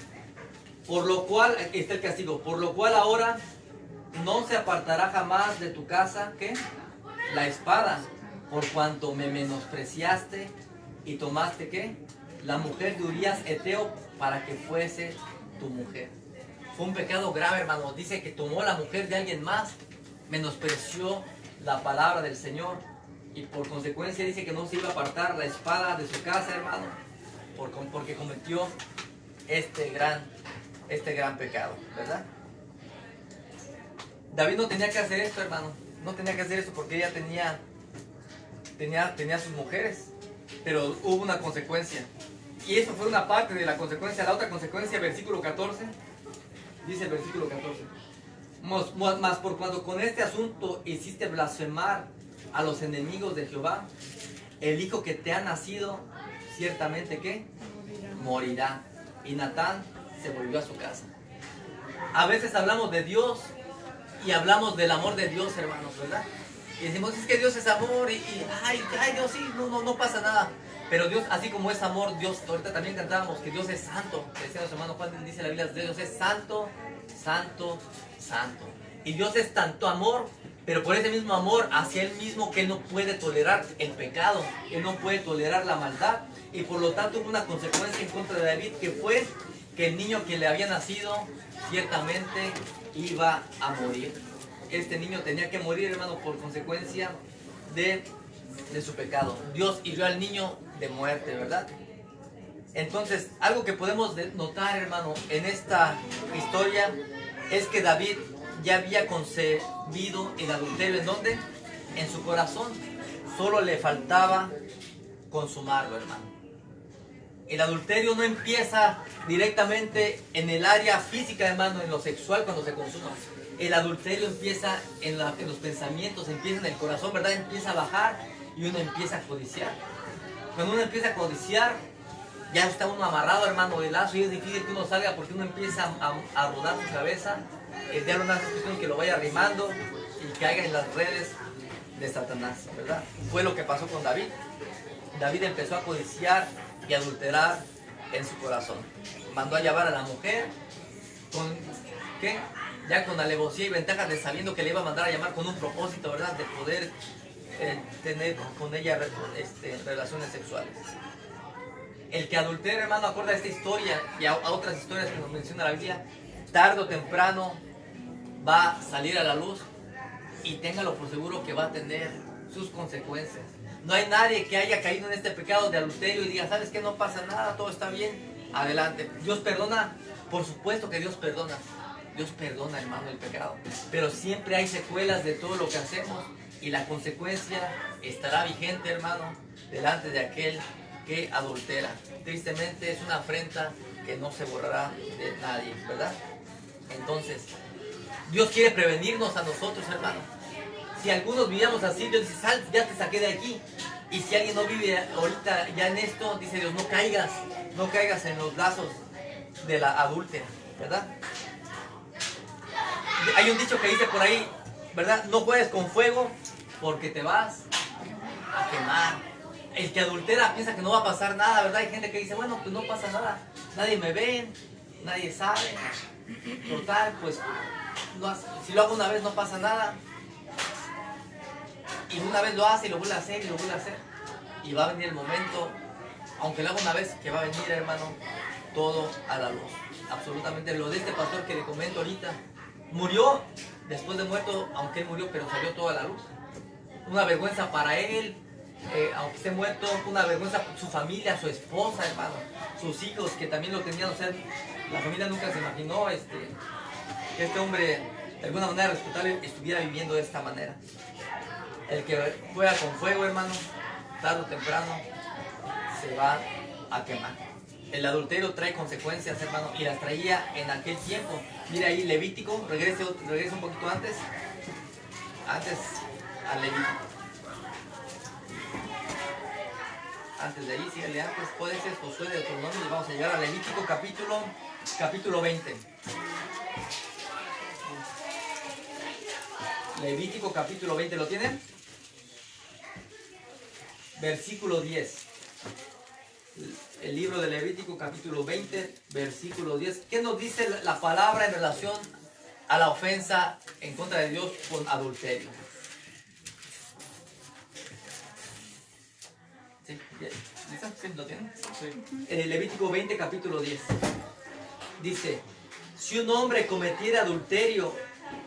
[SPEAKER 1] Por lo cual, aquí está el castigo. Por lo cual ahora no se apartará jamás de tu casa, ¿qué? La espada, por cuanto me menospreciaste y tomaste, ¿qué? La mujer de Urías Eteo para que fuese tu mujer. Fue un pecado grave, hermano. Dice que tomó la mujer de alguien más, menospreció la palabra del Señor y por consecuencia dice que no se iba a apartar la espada de su casa, hermano, porque cometió este gran pecado, ¿verdad? David no tenía que hacer esto, hermano. No tenía que hacer esto porque ella tenía sus mujeres. Pero hubo una consecuencia. Y eso fue una parte de la consecuencia. La otra consecuencia, versículo 14. Dice el versículo 14. Mas por cuando con este asunto hiciste blasfemar a los enemigos de Jehová, el hijo que te ha nacido, ciertamente, ¿qué? Morirá. Y Natán se volvió a su casa. A veces hablamos de Dios y hablamos del amor de Dios, hermanos, ¿verdad? Y decimos, es que Dios es amor ay Dios, sí, no pasa nada. Pero Dios, así como es amor, Dios, ahorita también cantábamos que Dios es santo. Decía nuestro hermano Juan, dice la Biblia, Dios es santo, santo, santo. Y Dios es tanto amor, pero por ese mismo amor hacia Él mismo que Él no puede tolerar el pecado, Él no puede tolerar la maldad. Y por lo tanto hubo una consecuencia en contra de David, que fue que el niño que le había nacido ciertamente iba a morir. Este niño tenía que morir, hermano, por consecuencia de su pecado. Dios hirió al niño de muerte, ¿verdad? Entonces, algo que podemos notar, hermano, en esta historia es que David ya había concebido el adulterio. ¿En dónde? En su corazón. Solo le faltaba consumarlo, hermano. El adulterio no empieza directamente en el área física, hermano, en lo sexual cuando se consuma. El adulterio empieza en los pensamientos, empieza en el corazón, ¿verdad? Empieza a bajar y uno empieza a codiciar. Cuando uno empieza a codiciar, ya está uno amarrado, hermano, de lazo, y es difícil que uno salga porque uno empieza a rodar su cabeza. El diablo no hace cuestión que lo vaya arrimando y caiga en las redes de Satanás, ¿verdad? Fue lo que pasó con David. David empezó a codiciar y adulterar en su corazón. Mandó a llamar a la mujer con, ¿qué? Ya con alevosía y ventaja de sabiendo que le iba a mandar a llamar con un propósito, ¿verdad? De poder tener con ella relaciones sexuales. El que adultera, hermano, acuerda a esta historia y a otras historias que nos menciona la Biblia, tarde o temprano va a salir a la luz y téngalo por seguro que va a tener sus consecuencias. No hay nadie que haya caído en este pecado de adulterio y diga, ¿sabes qué? No pasa nada, todo está bien, adelante. ¿Dios perdona? Por supuesto que Dios perdona. Dios perdona, hermano, el pecado. Pero siempre hay secuelas de todo lo que hacemos y la consecuencia estará vigente, hermano, delante de aquel que adultera. Tristemente es una afrenta que no se borrará de nadie, ¿verdad? Entonces, Dios quiere prevenirnos a nosotros, hermano. Si algunos vivíamos así, Dios dice, sal, ya te saqué de aquí. Y si alguien no vive ahorita ya en esto, dice Dios, no caigas en los lazos de la adúltera, ¿verdad? Hay un dicho que dice por ahí, ¿verdad? No juegues con fuego porque te vas a quemar. El que adultera piensa que no va a pasar nada, ¿verdad? Hay gente que dice, bueno, pues no pasa nada, nadie me ve, nadie sabe. Total, pues si lo hago una vez no pasa nada. Y una vez lo hace y lo vuelve a hacer y lo vuelve a hacer. Y va a venir el momento, aunque lo haga una vez, que va a venir, hermano, todo a la luz. absolutamente. Lo de este pastor que le comento ahorita, murió, después de muerto, aunque él murió, pero salió toda la luz. Una vergüenza para él, aunque esté muerto, una vergüenza para su familia, su esposa, hermano, sus hijos que también lo tenían. O sea, la familia nunca se imaginó que este hombre, de alguna manera respetable, estuviera viviendo de esta manera. El que juega con fuego, hermano, tarde o temprano se va a quemar. El adulterio trae consecuencias, hermano, y las traía en aquel tiempo. Mira ahí Levítico, regrese un poquito antes al Levítico. Antes de ahí, síguele antes, puede ser Josué, de Deuteronomio, y vamos a llegar a Levítico capítulo 20. Levítico capítulo 20, ¿lo tienen? Versículo 10. El libro de Levítico capítulo 20, versículo 10. ¿Qué nos dice la palabra en relación a la ofensa en contra de Dios con adulterio? ¿Sí? ¿Listo? ¿Sí? ¿Lo tienen? Sí. Levítico 20, capítulo 10. Dice, si un hombre cometiera adulterio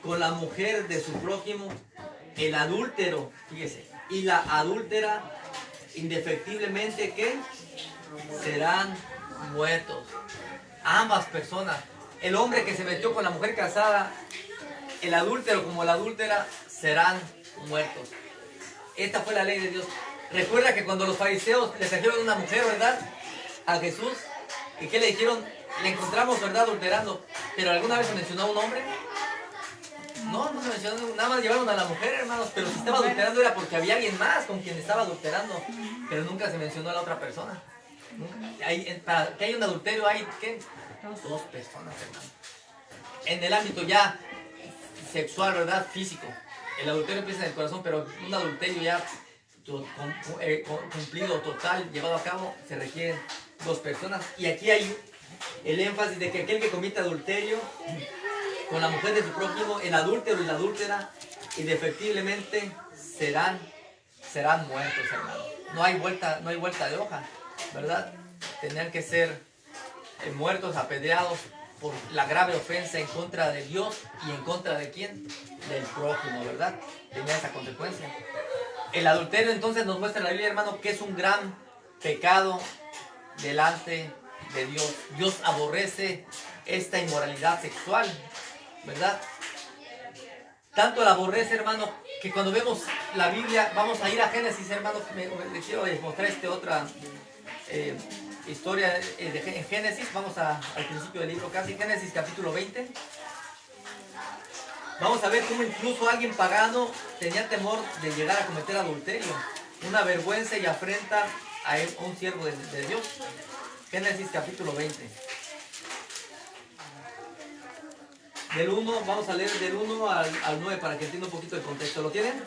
[SPEAKER 1] con la mujer de su prójimo, el adúltero, fíjese, y la adúltera, indefectiblemente, ¿qué? Serán muertos. Ambas personas. El hombre que se metió con la mujer casada, el adúltero como la adúltera, serán muertos. Esta fue la ley de Dios. Recuerda que cuando los fariseos le trajeron una mujer, ¿verdad?, a Jesús, ¿y qué le dijeron? Le encontramos, ¿verdad?, adulterando. ¿Pero alguna vez se mencionó a un hombre? No, no se mencionó, nada más llevaron a la mujer, hermanos, pero si estaba adulterando era porque había alguien más con quien estaba adulterando, pero nunca se mencionó a la otra persona. Para que haya un adulterio hay, ¿qué? Dos personas, hermano. En el ámbito ya sexual, ¿verdad?, físico. El adulterio empieza en el corazón, pero un adulterio ya cumplido, total, llevado a cabo, se requieren dos personas. Y aquí hay el énfasis de que aquel que comete adulterio con la mujer de su prójimo, el adúltero y la adúltera, indefectiblemente serán muertos, hermano. No hay vuelta de hoja, ¿verdad? Tenían que ser muertos, apedreados por la grave ofensa en contra de Dios y en contra de ¿quién? Del prójimo, ¿verdad? Tenía esa consecuencia. El adulterio entonces nos muestra en la Biblia, hermano, que es un gran pecado delante de Dios. Dios aborrece esta inmoralidad sexual, ¿verdad? Tanto la aborrece, hermano, que cuando vemos la Biblia, vamos a ir a Génesis, hermano. Les quiero mostrar otra historia en Génesis. Vamos al principio del libro, casi Génesis capítulo 20. Vamos a ver cómo incluso alguien pagano tenía temor de llegar a cometer adulterio. Una vergüenza y afrenta a un siervo de Dios. Génesis capítulo 20. Del 1, vamos a leer del 1 al 9 para que entienda un poquito el contexto. ¿Lo tienen?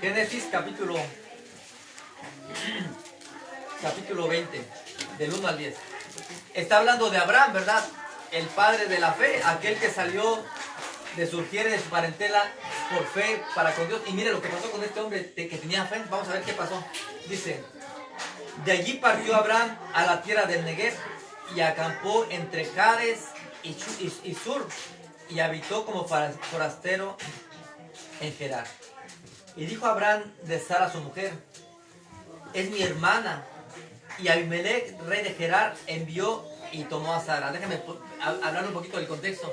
[SPEAKER 1] Génesis capítulo 20, del 1 al 10. Está hablando de Abraham, ¿verdad? El padre de la fe, aquel que salió de surgir de su parentela por fe para con Dios. Y mire lo que pasó con este hombre que tenía fe. Vamos a ver qué pasó. Dice, de allí partió Abraham a la tierra del Negev y acampó entre Cades y Sur, y habitó como forastero en Gerar. Y dijo Abraham de Sara su mujer, es mi hermana. Y Abimelech, rey de Gerar, envió y tomó a Sara. Déjame hablar un poquito del contexto.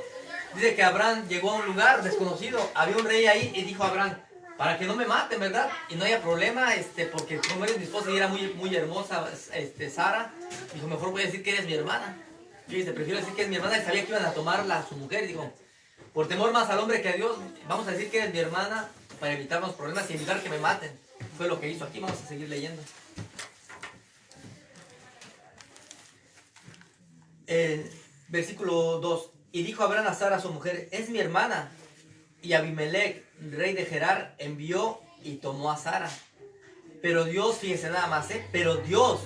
[SPEAKER 1] Dice que Abraham llegó a un lugar desconocido, había un rey ahí y dijo a Abraham, para que no me maten, ¿verdad? Y no haya problema, porque como eres mi esposa y era muy, muy hermosa, Sara, dijo, mejor voy a decir que eres mi hermana. Y dice, prefiero decir que es mi hermana, y sabía que iban a tomarla a su mujer. Dijo, por temor más al hombre que a Dios, vamos a decir que eres mi hermana para evitarnos problemas y evitar que me maten. Fue lo que hizo aquí, vamos a seguir leyendo. Versículo 2. Y dijo Abraham a Sara su mujer, es mi hermana. Y Abimelech, rey de Gerar, envió y tomó a Sara. Pero Dios, fíjese nada más, pero Dios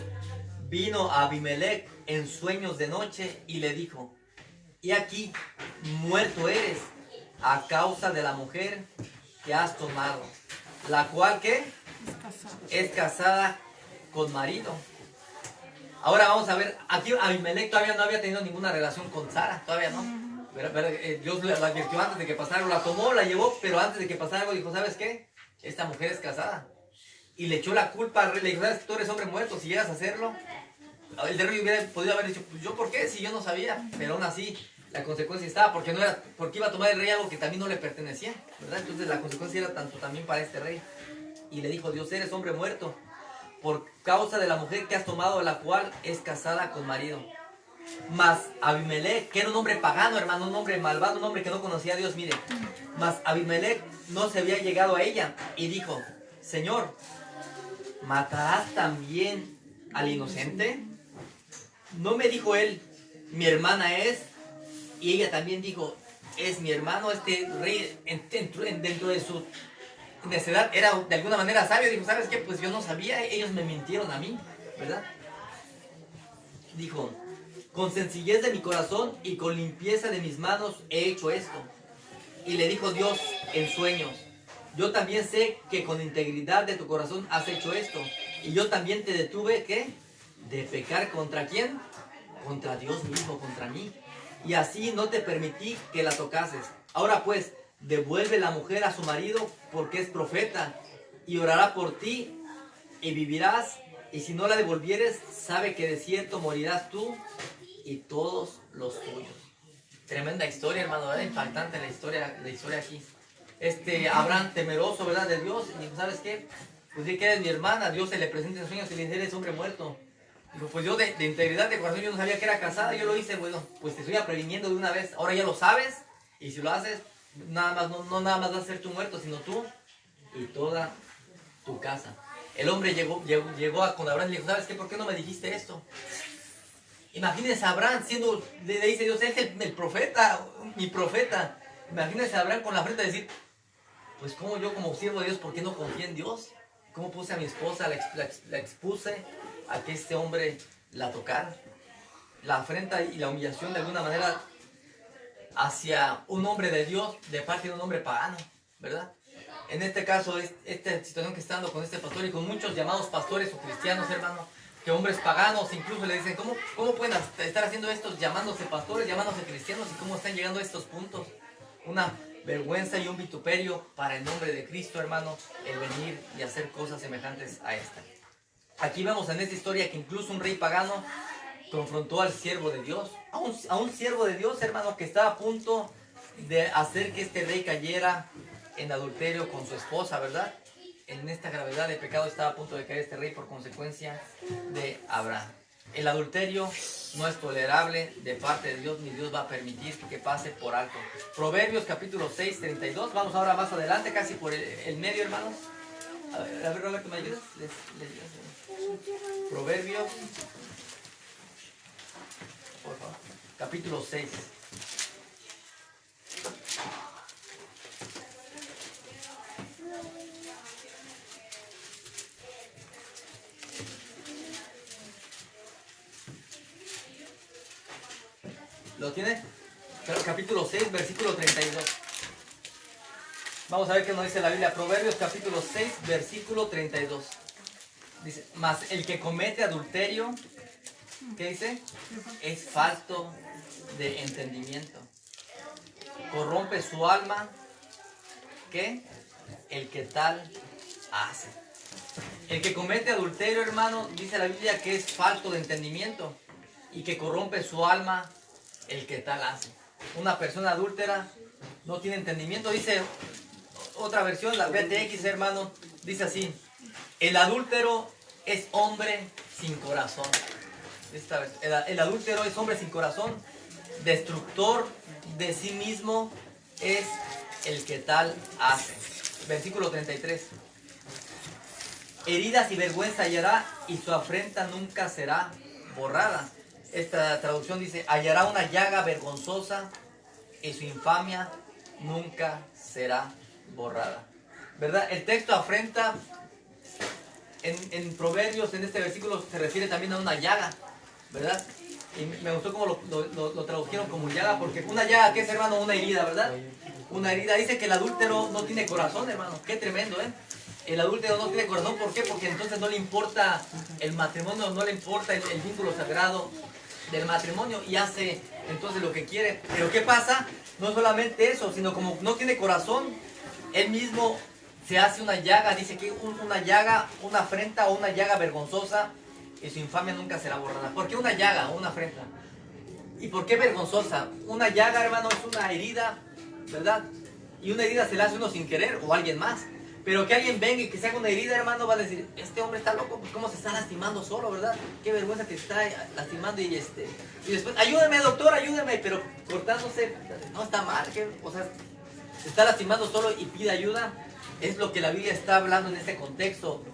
[SPEAKER 1] vino a Abimelech en sueños de noche y le dijo, y aquí, muerto eres a causa de la mujer que has tomado, la cual, ¿qué? Es casada con marido. Ahora vamos a ver, aquí Abimelech todavía no había tenido ninguna relación con Sara, todavía no. Dios la advirtió antes de que pasara algo, la tomó, la llevó, pero antes de que pasara algo dijo, ¿sabes qué? Esta mujer es casada. Y le echó la culpa al rey, le dijo, ¿sabes? Tú eres hombre muerto, si llegas a hacerlo. El rey hubiera podido haber dicho, pues yo por qué, si yo no sabía, pero aún así la consecuencia estaba, porque no era, porque iba a tomar el rey algo que también no le pertenecía, ¿verdad? Entonces la consecuencia era tanto también para este rey. Y le dijo, Dios, eres hombre muerto, por causa de la mujer que has tomado, la cual es casada con marido. Mas Abimelech, que era un hombre pagano, hermano, un hombre malvado, un hombre que no conocía a Dios, mire. Mas Abimelech no se había llegado a ella y dijo, Señor, ¿matarás también al inocente? No me dijo él, mi hermana es, y ella también dijo, es mi hermano. Este rey, dentro de su necedad, era de alguna manera sabio. Dijo, ¿sabes qué? Pues yo no sabía, ellos me mintieron a mí, ¿verdad? Dijo, con sencillez de mi corazón y con limpieza de mis manos he hecho esto. Y le dijo Dios en sueños, yo también sé que con integridad de tu corazón has hecho esto. Y yo también te detuve, ¿qué? De pecar ¿contra quién? Contra Dios mismo, contra mí. Y así no te permití que la tocases. Ahora pues, devuelve la mujer a su marido porque es profeta y orará por ti y vivirás. Y si no la devolvieres, sabe que de cierto morirás tú y todos los tuyos. Tremenda historia, hermano, ¿verdad? Impactante la historia aquí. Abraham temeroso, ¿verdad? De Dios. Y dijo, ¿sabes qué? Pues di que eres mi hermana. Dios se le presenta en sueños y le dice, eres hombre muerto. Dijo, pues yo de integridad de corazón yo no sabía que era casada. Yo lo hice, bueno, pues te estoy previniendo de una vez. Ahora ya lo sabes. Y si lo haces, nada más, no nada más vas a ser tú muerto, sino tú y toda tu casa. El hombre llegó con Abraham y le dijo, ¿sabes qué? ¿Por qué no me dijiste esto? Imagínense a Abraham siendo, le dice Dios, es el profeta, mi profeta. Imagínense a Abraham con la frente de decir, pues como yo como siervo de Dios, ¿por qué no confié en Dios? ¿Cómo puse a mi esposa, la expuse a que este hombre la tocara? La afrenta y la humillación de alguna manera hacia un hombre de Dios de parte de un hombre pagano, ¿verdad? En este caso, esta situación que está dando con este pastor y con muchos llamados pastores o cristianos, hermano, que hombres paganos incluso le dicen, ¿cómo pueden estar haciendo estos llamándose pastores, llamándose cristianos y cómo están llegando a estos puntos? Una vergüenza y un vituperio para el nombre de Cristo, hermano, el venir y hacer cosas semejantes a esta. Aquí vemos en esta historia que incluso un rey pagano confrontó al siervo de Dios, a un siervo de Dios, hermano, que estaba a punto de hacer que este rey cayera en adulterio con su esposa, ¿verdad? En esta gravedad de pecado estaba a punto de caer este rey por consecuencia de Abraham. El adulterio no es tolerable de parte de Dios, ni Dios va a permitir que pase por alto. Proverbios capítulo 6, 32. Vamos ahora más adelante, casi por el medio, hermanos. A ver, Roberto, ¿me ayudas? Proverbios, por favor. Capítulo 6. ¿Lo tiene? Capítulo 6, versículo 32. Vamos a ver qué nos dice la Biblia. Proverbios capítulo 6, versículo 32. Dice, mas el que comete adulterio, ¿qué dice? Es falto de entendimiento. Corrompe su alma, ¿qué? El que tal hace. El que comete adulterio, hermano, dice la Biblia que es falto de entendimiento y que corrompe su alma el que tal hace. Una persona adúltera no tiene entendimiento. Dice otra versión, la BTX, hermano, dice así: el adúltero es hombre sin corazón. El adúltero es hombre sin corazón, destructor de sí mismo es el que tal hace. Versículo 33. Heridas y vergüenza hallará, y su afrenta nunca será borrada. Esta traducción dice, hallará una llaga vergonzosa y su infamia nunca será borrada. ¿Verdad? El texto afrenta en Proverbios, en este versículo, se refiere también a una llaga, ¿verdad? Y me gustó cómo lo tradujeron como llaga, porque una llaga, ¿qué es, hermano? Una herida, ¿verdad? Una herida. Dice que el adúltero no tiene corazón, hermano. Qué tremendo, ¿eh? El adúltero no tiene corazón, ¿por qué? Porque entonces no le importa el matrimonio, no le importa el vínculo sagrado del matrimonio y hace entonces lo que quiere. Pero ¿qué pasa? No solamente eso, sino como no tiene corazón, él mismo se hace una llaga, dice que una llaga, una afrenta o una llaga vergonzosa y su infamia nunca será borrada. ¿Por qué una llaga o una afrenta? ¿Y por qué vergonzosa? Una llaga, hermano, es una herida, ¿verdad? Y una herida se la hace uno sin querer o alguien más. Pero que alguien venga y que se haga una herida, hermano, va a decir, este hombre está loco, pues cómo se está lastimando solo, ¿verdad? Qué vergüenza que está lastimando y después, ayúdeme, doctor, ayúdeme, pero cortándose, no está mal, o sea, se está lastimando solo y pide ayuda. Es lo que la Biblia está hablando en este contexto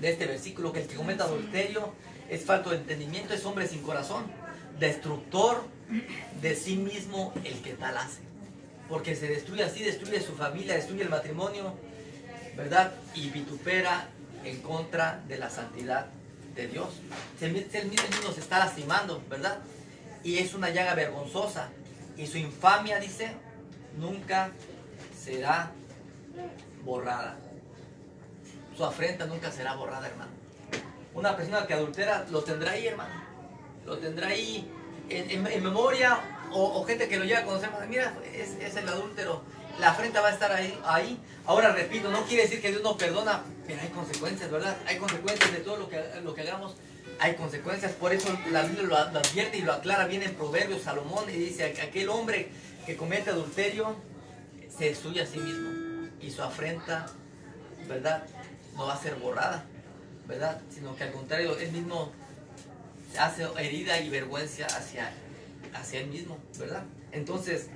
[SPEAKER 1] de este versículo, que el que cometa adulterio es falto de entendimiento, es hombre sin corazón, destructor de sí mismo el que tal hace. Porque se destruye así, destruye su familia, destruye el matrimonio, ¿verdad? Y vitupera en contra de la santidad de Dios. Él mismo se está lastimando, ¿verdad? Y es una llaga vergonzosa. Y su infamia, dice, nunca será borrada. Su afrenta nunca será borrada, hermano. Una persona que adultera lo tendrá ahí, hermano. Lo tendrá ahí en memoria, o gente que lo llega a conocer. Mira, es el adúltero. La afrenta va a estar ahí. Ahora repito, no quiere decir que Dios no perdona, pero hay consecuencias, ¿verdad? Hay consecuencias de todo lo que hagamos. Hay consecuencias, por eso la Biblia lo advierte y lo aclara bien en Proverbios, Salomón, y dice, aquel hombre que comete adulterio se destruye a sí mismo, y su afrenta, ¿verdad?, no va a ser borrada, ¿verdad?, sino que al contrario, él mismo hace herida y vergüenza hacia él mismo, ¿verdad? Entonces,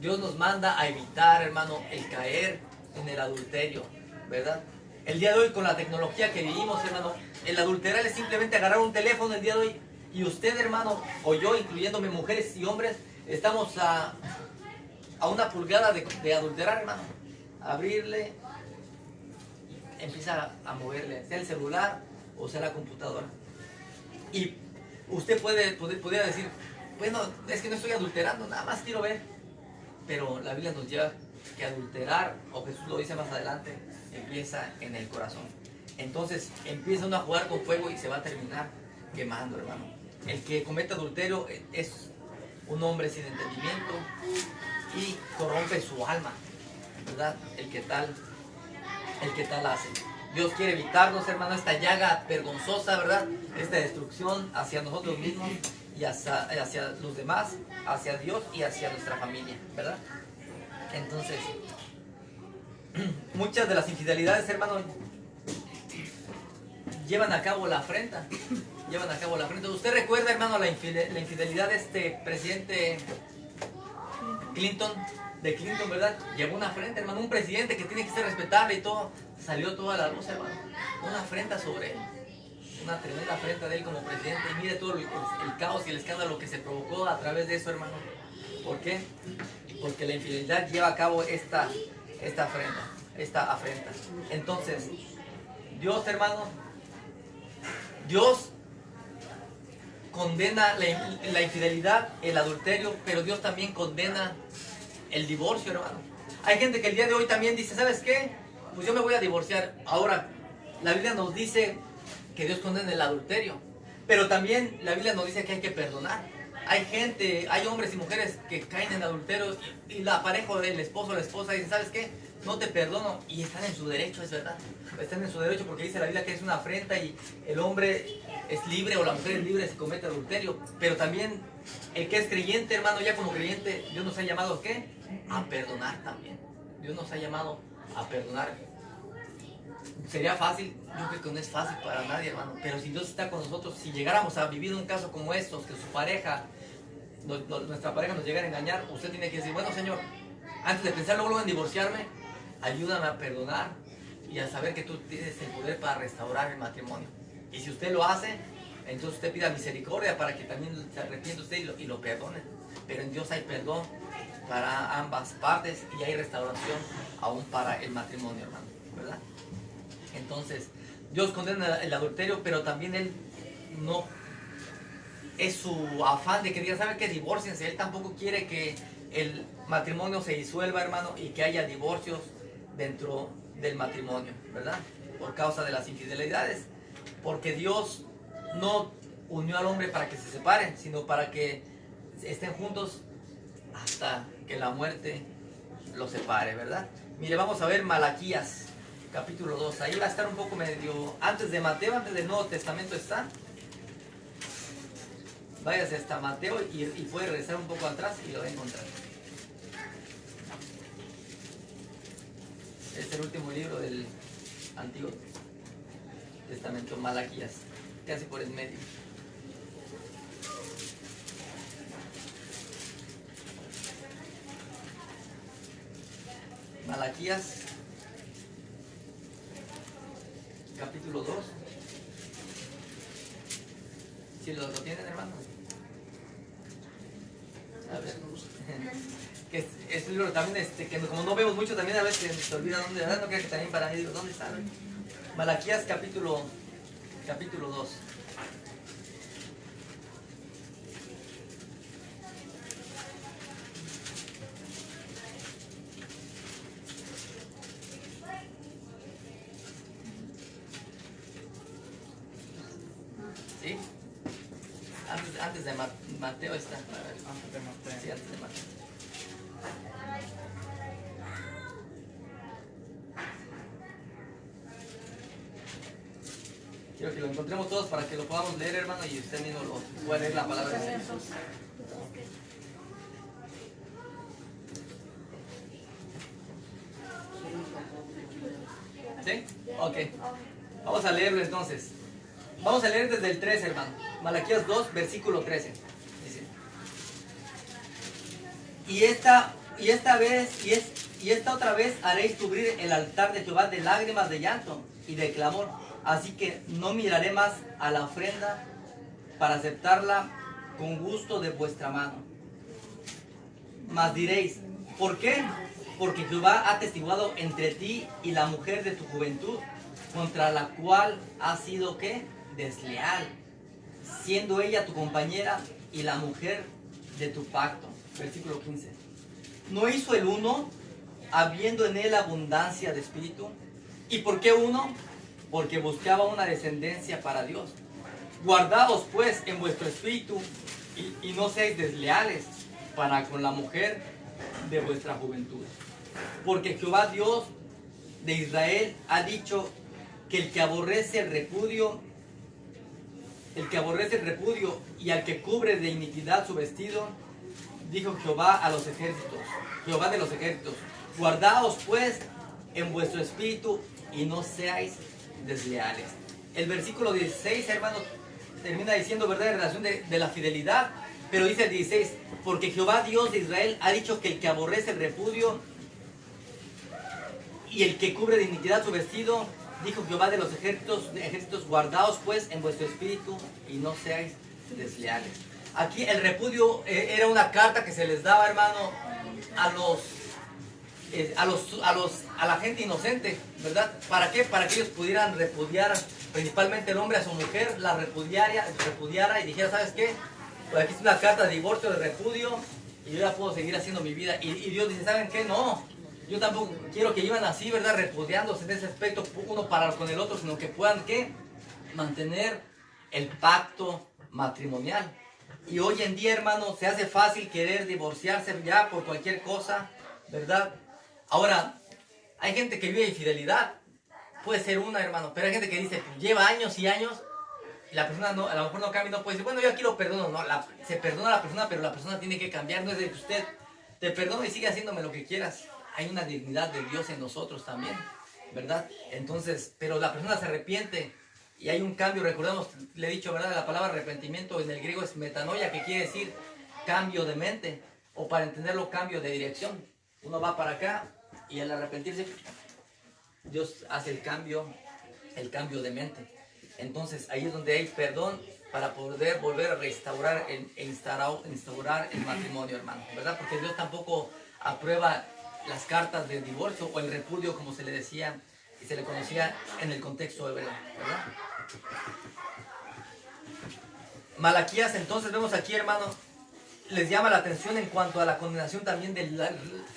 [SPEAKER 1] Dios nos manda a evitar, hermano, el caer en el adulterio, ¿verdad? El día de hoy, con la tecnología que vivimos, hermano, el adulterar es simplemente agarrar un teléfono el día de hoy, y usted, hermano, o yo, incluyéndome mujeres y hombres, estamos a una pulgada de adulterar, hermano. Abrirle, empieza a moverle, sea el celular o sea la computadora. Y usted pudiera decir, bueno, es que no estoy adulterando, nada más quiero ver. Pero la Biblia nos lleva que adulterar, o Jesús lo dice más adelante, empieza en el corazón. Entonces empieza uno a jugar con fuego y se va a terminar quemando, hermano. El que comete adulterio es un hombre sin entendimiento y corrompe su alma, ¿verdad? El que tal hace. Dios quiere evitarnos, hermano, esta llaga vergonzosa, ¿verdad? Esta destrucción hacia nosotros mismos y hacia los demás, hacia Dios y hacia nuestra familia, ¿verdad? Entonces, muchas de las infidelidades, hermano, llevan a cabo la afrenta. Usted recuerda, hermano, la infidelidad de este presidente Clinton, ¿verdad? Llevó una afrenta, hermano, un presidente que tiene que ser respetable y todo, salió toda la luz, hermano. Una afrenta sobre él. Una tremenda afrenta de él como presidente. Y mire todo el caos y el escándalo que se provocó a través de eso, hermano. ¿Por qué? Porque la infidelidad lleva a cabo esta afrenta. Entonces, Dios, hermano, Dios condena la infidelidad, el adulterio, pero Dios también condena el divorcio, hermano. Hay gente que el día de hoy también dice, ¿sabes qué? Pues yo me voy a divorciar. Ahora, la Biblia nos dice que Dios condena el adulterio, pero también la Biblia nos dice que hay que perdonar. Hay hombres y mujeres que caen en adulterio y la pareja, el esposo o la esposa dice, ¿sabes qué? No te perdono, y están en su derecho, es verdad. Están en su derecho porque dice la Biblia que es una afrenta y el hombre es libre o la mujer es libre si comete adulterio. Pero también el que es creyente, hermano, ya como creyente, Dios nos ha llamado ¿a qué? A perdonar también. Dios nos ha llamado a perdonar. Sería fácil, yo creo que no es fácil para nadie, hermano, pero si Dios está con nosotros, si llegáramos a vivir un caso como estos, que su pareja, nuestra pareja nos llegara a engañar, usted tiene que decir, bueno, Señor, antes de pensar luego en divorciarme, ayúdame a perdonar y a saber que tú tienes el poder para restaurar el matrimonio. Y si usted lo hace, entonces usted pida misericordia para que también se arrepienta usted y lo perdone. Pero en Dios hay perdón para ambas partes y hay restauración aún para el matrimonio, hermano, ¿verdad? Entonces, Dios condena el adulterio, pero también Él no es su afán de que diga, ¿sabe qué? Divórciense. Él tampoco quiere que el matrimonio se disuelva, hermano, y que haya divorcios dentro del matrimonio, ¿verdad? Por causa de las infidelidades. Porque Dios no unió al hombre para que se separen, sino para que estén juntos hasta que la muerte los separe, ¿verdad? Mire, vamos a ver Malaquías, capítulo 2. Ahí va a estar un poco medio antes de Mateo, antes del Nuevo Testamento está. Váyase hasta Mateo y puede regresar un poco atrás y lo va a encontrar. Es el último libro del Antiguo Testamento, Malaquías, casi por el medio. Malaquías, capítulo 2. ¿Sí lo tienen, hermano? A ver. Que es un libro también, que como no vemos mucho, también a veces se olvida dónde, ¿verdad? No creo que también para mí digo, ¿dónde está? Malaquías, capítulo 2. ¿Sí? Antes de Mateo está.
[SPEAKER 3] Antes de Mateo.
[SPEAKER 1] Sí, antes de Mateo. Quiero que lo encontremos todos para que lo podamos leer, hermano, y usted mismo lo pueda leer la palabra de Dios. ¿Sí? Ok. Vamos a leerlo entonces. Vamos a leer desde el 13, hermano. Malaquías 2, versículo 13. Dice: Y esta otra vez haréis cubrir el altar de Jehová de lágrimas de llanto y de clamor. Así que no miraré más a la ofrenda para aceptarla con gusto de vuestra mano. Mas diréis: ¿por qué? Porque Jehová ha atestiguado entre ti y la mujer de tu juventud, contra la cual has sido, ¿qué? Desleal, siendo ella tu compañera y la mujer de tu pacto. Versículo 15. ¿No hizo el uno, habiendo en él abundancia de espíritu? ¿Y por qué uno? Porque buscaba una descendencia para Dios. Guardaos pues en vuestro espíritu y no seáis desleales para con la mujer de vuestra juventud. Porque Jehová Dios de Israel ha dicho que el que aborrece el repudio y al que cubre de iniquidad su vestido, dijo Jehová a los ejércitos, Jehová de los ejércitos: guardaos pues en vuestro espíritu y no seáis desleales. El versículo 16, hermanos, termina diciendo, ¿verdad?, en relación de la fidelidad, pero dice el 16: porque Jehová Dios de Israel ha dicho que el que aborrece el repudio y el que cubre de iniquidad su vestido, dijo Jehová de los ejércitos, guardaos pues en vuestro espíritu y no seáis desleales. Aquí el repudio era una carta que se les daba, hermano, a la gente inocente, ¿verdad? ¿Para qué? Para que ellos pudieran repudiar, principalmente el hombre a su mujer, la repudiara y dijera: ¿sabes qué? Pues aquí es una carta de divorcio, de repudio, y yo ya puedo seguir haciendo mi vida. Y Dios dice: ¿saben qué? No, yo tampoco quiero que iban así, ¿verdad?, repudiándose en ese aspecto uno para con el otro, sino que puedan, ¿qué?, mantener el pacto matrimonial. Y hoy en día, hermano, se hace fácil querer divorciarse ya por cualquier cosa, ¿verdad? Ahora, hay gente que vive infidelidad, puede ser una, hermano, pero hay gente que dice, lleva años y años, y la persona no, a lo mejor no cambia, no puede decir, bueno, yo aquí lo perdono. No, se perdona a la persona, pero la persona tiene que cambiar. No es de que usted te perdono y sigue haciéndome lo que quieras. Hay una dignidad de Dios en nosotros también, ¿verdad? Entonces, pero la persona se arrepiente y hay un cambio. Recordemos, le he dicho, ¿verdad?, la palabra arrepentimiento en el griego es metanoia, que quiere decir cambio de mente, o para entenderlo, cambio de dirección. Uno va para acá y al arrepentirse, Dios hace el cambio de mente. Entonces ahí es donde hay perdón para poder volver a restaurar e instaurar el matrimonio, hermano, ¿verdad? Porque Dios tampoco aprueba las cartas de divorcio o el repudio, como se le decía y se le conocía en el contexto hebreo, ¿verdad? Malaquías, entonces vemos aquí, hermano, les llama la atención en cuanto a la condenación también del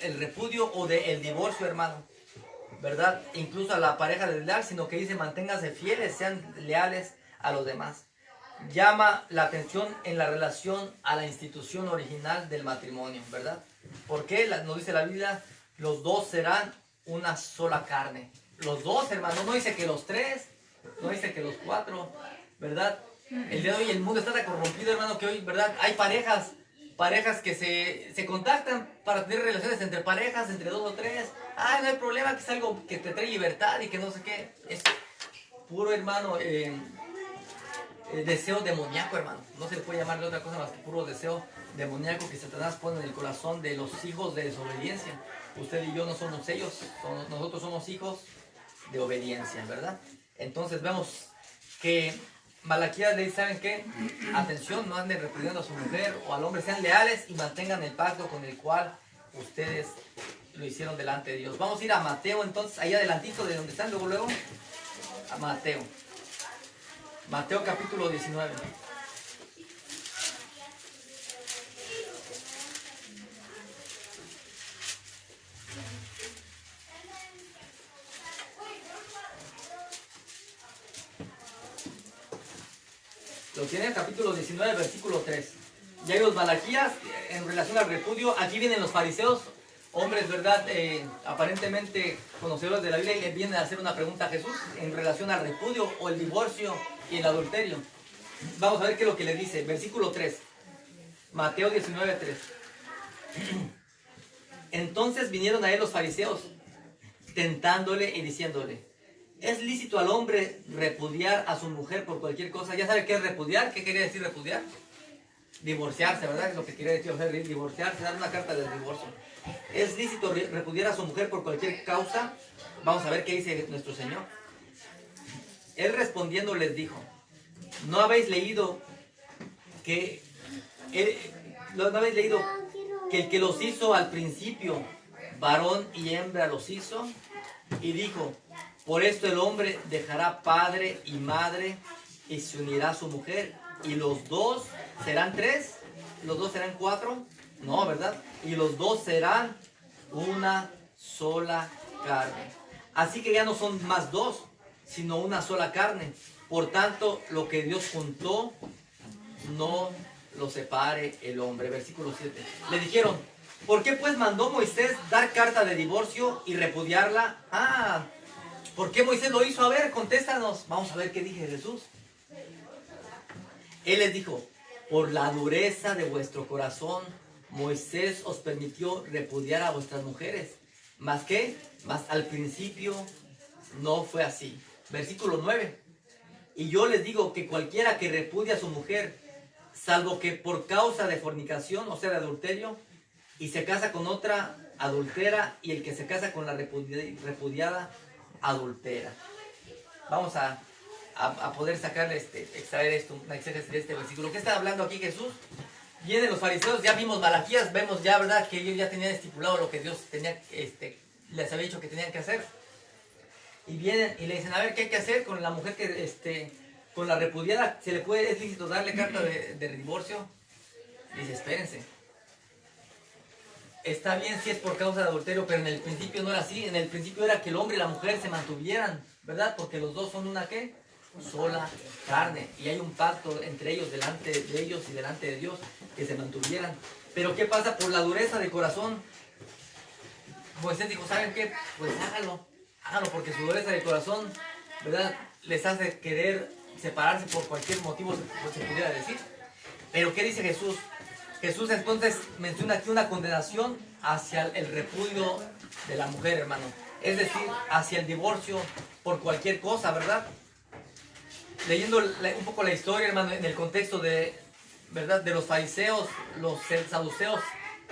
[SPEAKER 1] el repudio o del divorcio, hermano. ¿verdad? Incluso a la pareja desleal, sino que dice manténganse fieles, sean leales a los demás. Llama la atención en la relación a la institución original del matrimonio, ¿verdad? Porque nos dice la Biblia, los dos serán una sola carne. Los dos, hermano, no dice que los tres, no dice que los cuatro, ¿verdad? El día de hoy el mundo está tan corrompido, hermano, que hoy, ¿verdad? Hay parejas que se contactan para tener relaciones entre parejas, entre dos o tres. No hay problema, que es algo que te trae libertad y que no sé qué. Es puro, hermano, deseo demoníaco, hermano. No se le puede llamar de otra cosa más que puro deseo demoníaco que Satanás pone en el corazón de los hijos de desobediencia. Usted y yo no somos ellos, nosotros somos hijos de obediencia, ¿verdad? Entonces vemos que Malaquías le dice, ¿saben qué? Atención, no anden repudiando a su mujer o al hombre, sean leales y mantengan el pacto con el cual ustedes lo hicieron delante de Dios. Vamos a ir a Mateo, entonces, ahí adelantito de donde están, luego, a Mateo. Mateo capítulo 19. Lo tiene el capítulo 19, versículo 3. Ya hay los Malaquías en relación al repudio. Aquí vienen los fariseos, hombres, ¿verdad? Aparentemente conocedores de la Biblia, y le vienen a hacer una pregunta a Jesús en relación al repudio o el divorcio y el adulterio. Vamos a ver qué es lo que le dice. Versículo 3. Mateo 19, 3. Entonces vinieron a él los fariseos, tentándole y diciéndole, ¿es lícito al hombre repudiar a su mujer por cualquier cosa? ¿Ya sabe qué es repudiar? ¿Qué quería decir repudiar? Divorciarse, ¿verdad? Es lo que quería decir, o sea, divorciarse, dar una carta de divorcio. ¿Es lícito repudiar a su mujer por cualquier causa? Vamos a ver qué dice nuestro Señor. Él respondiendo les dijo, ¿no habéis leído que el que los hizo al principio, varón y hembra los hizo? Y dijo, por esto el hombre dejará padre y madre y se unirá a su mujer, y los dos serán tres, los dos serán cuatro, no, ¿verdad? Y los dos serán una sola carne. Así que ya no son más dos, sino una sola carne. Por tanto, lo que Dios juntó, no lo separe el hombre. Versículo 7. Le dijeron, ¿por qué pues mandó Moisés dar carta de divorcio y repudiarla? ¿Por qué Moisés lo hizo? A ver, contéstanos. Vamos a ver qué dije Jesús. Él les dijo, por la dureza de vuestro corazón, Moisés os permitió repudiar a vuestras mujeres. ¿Más qué? Mas al principio no fue así. Versículo 9. Y yo les digo que cualquiera que repudia a su mujer, salvo que por causa de fornicación, o sea, de adulterio, y se casa con otra, adultera, y el que se casa con la repudiada, adultera. Vamos a poder sacarle, extraer esto, una exégesis de este versículo. ¿Qué está hablando aquí Jesús? Vienen los fariseos, ya vimos Malaquías, vemos ya, ¿verdad?, que ellos ya tenían estipulado lo que Dios tenía, les había dicho que tenían que hacer. Y vienen y le dicen, a ver, ¿qué hay que hacer con la mujer que, con la repudiada? ¿Se le puede, es lícito darle carta de divorcio? Dice, espérense. Está bien si es por causa de adulterio, pero en el principio no era así. En el principio era que el hombre y la mujer se mantuvieran, ¿verdad? Porque los dos son una, ¿qué? Sola carne. Y hay un pacto entre ellos, delante de ellos y delante de Dios, que se mantuvieran. Pero ¿qué pasa? Por la dureza de corazón, Moisés dijo, ¿saben qué? Pues hágalo, porque su dureza de corazón, ¿verdad?, les hace querer separarse por cualquier motivo, se pudiera decir. Pero ¿qué dice Jesús? Jesús entonces menciona aquí una condenación hacia el repudio de la mujer, hermano. Es decir, hacia el divorcio por cualquier cosa, ¿verdad? Leyendo un poco la historia, hermano, en el contexto de, ¿verdad?, de los fariseos, los saduceos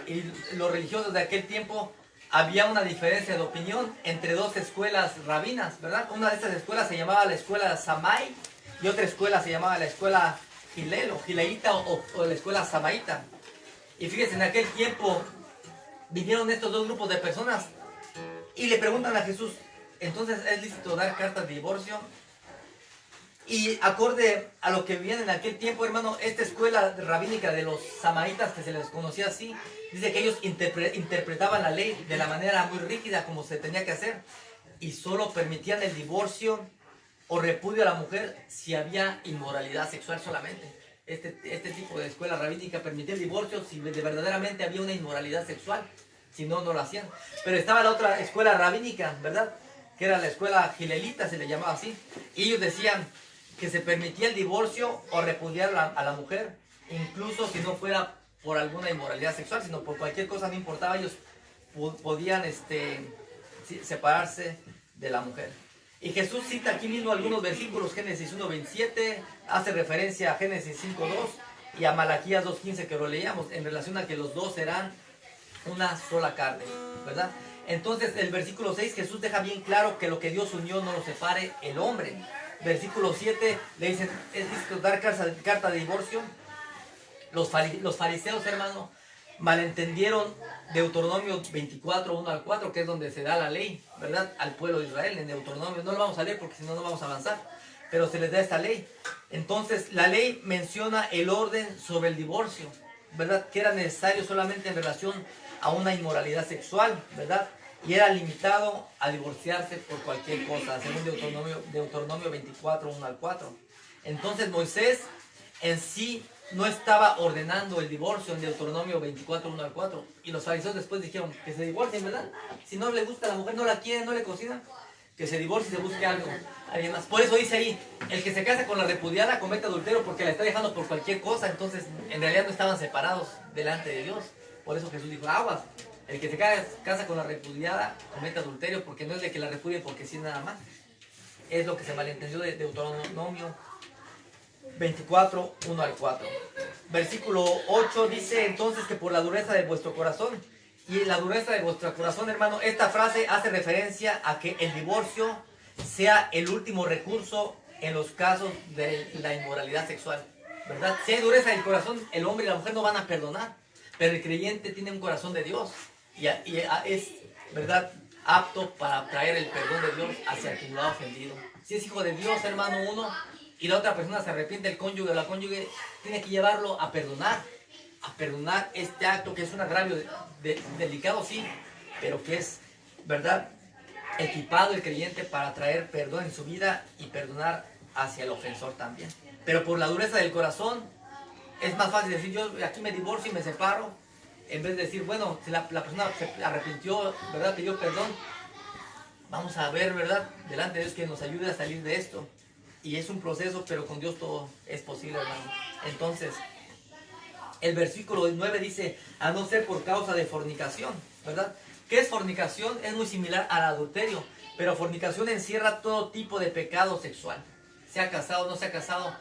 [SPEAKER 1] y los religiosos de aquel tiempo, había una diferencia de opinión entre dos escuelas rabinas, ¿verdad? Una de estas escuelas se llamaba la escuela Samai y otra escuela se llamaba la escuela Gilel o Gileíta o la escuela Samaíta. Y fíjense, en aquel tiempo vinieron estos dos grupos de personas y le preguntan a Jesús, ¿entonces es lícito dar cartas de divorcio? Y acorde a lo que vivían en aquel tiempo, hermano, esta escuela rabínica de los samaitas, que se les conocía así, dice que ellos interpretaban la ley de la manera muy rígida como se tenía que hacer. y solo permitían el divorcio o repudio a la mujer si había inmoralidad sexual solamente. Este tipo de escuela rabínica permitía el divorcio si verdaderamente había una inmoralidad sexual. Si no, no lo hacían. Pero estaba la otra escuela rabínica, ¿verdad? Que era la escuela gilelita, se le llamaba así. Y ellos decían que se permitía el divorcio o repudiar a la mujer, incluso si no fuera por alguna inmoralidad sexual, sino por cualquier cosa, no importaba, ellos podían separarse de la mujer. Y Jesús cita aquí mismo algunos versículos. Génesis 1:27 hace referencia a Génesis 5:2 y a Malaquías 2:15, que lo leíamos, en relación a que los dos serán una sola carne, ¿verdad? Entonces el versículo 6, Jesús deja bien claro que lo que Dios unió no lo separe el hombre. Versículo 7 le dicen, es listo dar carta de divorcio. Los fariseos, hermano, malentendieron Deuteronomio 24, 1 al 4, que es donde se da la ley, ¿verdad? Al pueblo de Israel en Deuteronomio. No lo vamos a leer porque si no, no vamos a avanzar, pero se les da esta ley. Entonces la ley menciona el orden sobre el divorcio, ¿verdad? Que era necesario solamente en relación a una inmoralidad sexual, ¿verdad? Y era limitado a divorciarse por cualquier cosa, según Deuteronomio 24, 1 al 4. Entonces Moisés en sí no estaba ordenando el divorcio en Deuteronomio 24, 1 al 4. Y los fariseos después dijeron que se divorcien, ¿verdad? Si no le gusta a la mujer, no la quiere, no le cocina, que se divorcie y se busque algo, alguien más. Por eso dice ahí, el que se casa con la repudiada comete adulterio porque la está dejando por cualquier cosa. Entonces, en realidad no estaban separados delante de Dios. Por eso Jesús dijo, aguas, el que se casa con la repudiada comete adulterio, porque no es de que la repudie porque sí nada más. Es lo que se malentendió de Deuteronomio 24, 1 al 4. Versículo 8 dice entonces que por la dureza de vuestro corazón. Y la dureza de vuestro corazón, hermano, esta frase hace referencia a que el divorcio sea el último recurso en los casos de la inmoralidad sexual, ¿verdad? Si hay dureza del corazón, el hombre y la mujer no van a perdonar, pero el creyente tiene un corazón de Dios y es, ¿verdad?, apto para traer el perdón de Dios hacia quien lo ha ofendido. Si es hijo de Dios, hermano, uno, y la otra persona se arrepiente, el cónyuge o la cónyuge tiene que llevarlo a perdonar este acto que es un agravio delicado, sí, pero que es, ¿verdad?, equipado el creyente para traer perdón en su vida y perdonar hacia el ofensor también. Pero por la dureza del corazón es más fácil decir, yo aquí me divorcio y me separo, en vez de decir, bueno, si la persona se arrepintió, ¿verdad?, pidió perdón, vamos a ver, ¿verdad?, delante de Dios que nos ayude a salir de esto. Y es un proceso, pero con Dios todo es posible, hermano. Entonces, el versículo 9 dice, a no ser por causa de fornicación, ¿verdad? ¿Qué es fornicación? Es muy similar al adulterio, pero fornicación encierra todo tipo de pecado sexual. Sea casado o no sea casado.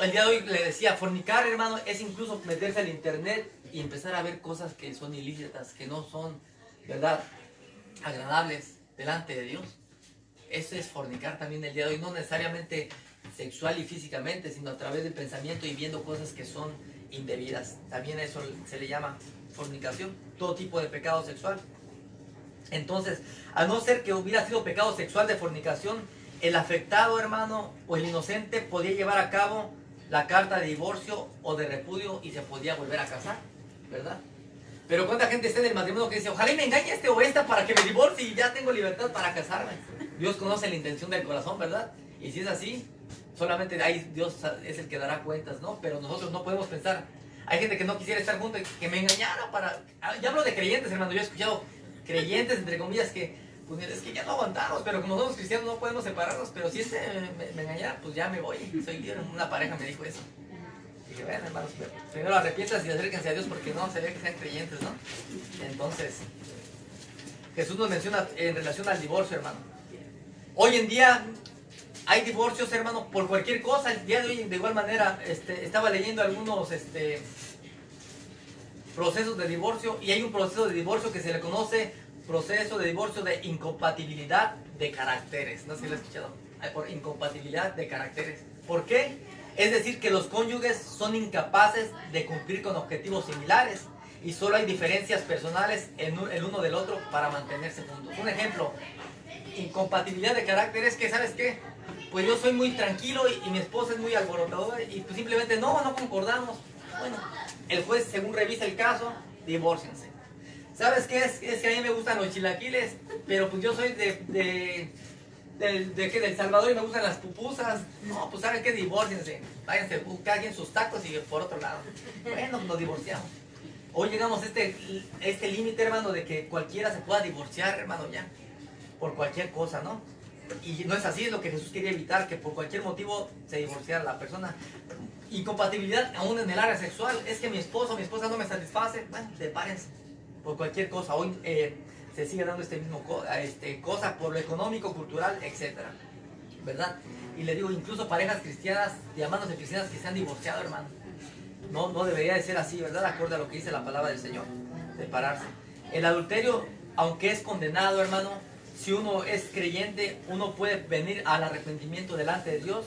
[SPEAKER 1] El día de hoy le decía, fornicar, hermano, es incluso meterse al internet y empezar a ver cosas que son ilícitas, que no son, ¿verdad?, agradables delante de Dios. Eso es fornicar también el día de hoy, no necesariamente sexual y físicamente, sino a través del pensamiento y viendo cosas que son indebidas. También eso se le llama fornicación, todo tipo de pecado sexual. Entonces, a no ser que hubiera sido pecado sexual de fornicación, el afectado, hermano, o el inocente podía llevar a cabo la carta de divorcio o de repudio y se podía volver a casar, ¿verdad? Pero cuánta gente está en el matrimonio que dice, ojalá y me engañe este o esta para que me divorcie y ya tengo libertad para casarme. Dios conoce la intención del corazón, ¿verdad? Y si es así, solamente ahí Dios es el que dará cuentas, ¿no? Pero nosotros no podemos pensar. Hay gente que no quisiera estar junto y que me engañara para... Ya hablo de creyentes, hermano. Yo he escuchado creyentes, entre comillas, que pues es que ya no aguantamos, pero como somos cristianos no podemos separarnos. Pero si este me engañara, pues ya me voy. Soy libre. Una pareja me dijo eso. Y dije, bueno, hermanos, primero arrepientas y acérquense a Dios porque no se ve que sean creyentes, ¿no? Entonces, Jesús nos menciona en relación al divorcio, hermano. Hoy en día hay divorcios, hermano, por cualquier cosa. El día de hoy, de igual manera, estaba leyendo algunos procesos de divorcio, y hay un proceso de divorcio que se le conoce proceso de divorcio de incompatibilidad de caracteres. No sé si lo he escuchado. Por incompatibilidad de caracteres. ¿Por qué? Es decir, que los cónyuges son incapaces de cumplir con objetivos similares y solo hay diferencias personales en el uno del otro para mantenerse juntos. Un ejemplo, incompatibilidad de carácter es que, ¿sabes qué? Pues yo soy muy tranquilo y mi esposa es muy alborotadora y pues simplemente no concordamos. Bueno, el juez, según revisa el caso, divórciense. ¿Sabes qué es? Es que a mí me gustan los chilaquiles, pero pues yo soy del Salvador y me gustan las pupusas. No, pues ¿saben qué? Divórciense. Váyanse, cada quien sus tacos y por otro lado. Bueno, nos divorciamos. Hoy llegamos a este límite, hermano, de que cualquiera se pueda divorciar, hermano, ya. Por cualquier cosa, ¿no? Y no es así, es lo que Jesús quería evitar, que por cualquier motivo se divorciara la persona. Incompatibilidad aún en el área sexual. Es que mi esposo o mi esposa no me satisface. Bueno, sepárense. Por cualquier cosa. Hoy se sigue dando cosa por lo económico, cultural, etcétera, ¿verdad? Y le digo, incluso parejas cristianas, llamándose cristianas, que se han divorciado, hermano. No debería de ser así, ¿verdad? Acorde a lo que dice la palabra del Señor. Separarse. El adulterio, aunque es condenado, hermano, si uno es creyente, uno puede venir al arrepentimiento delante de Dios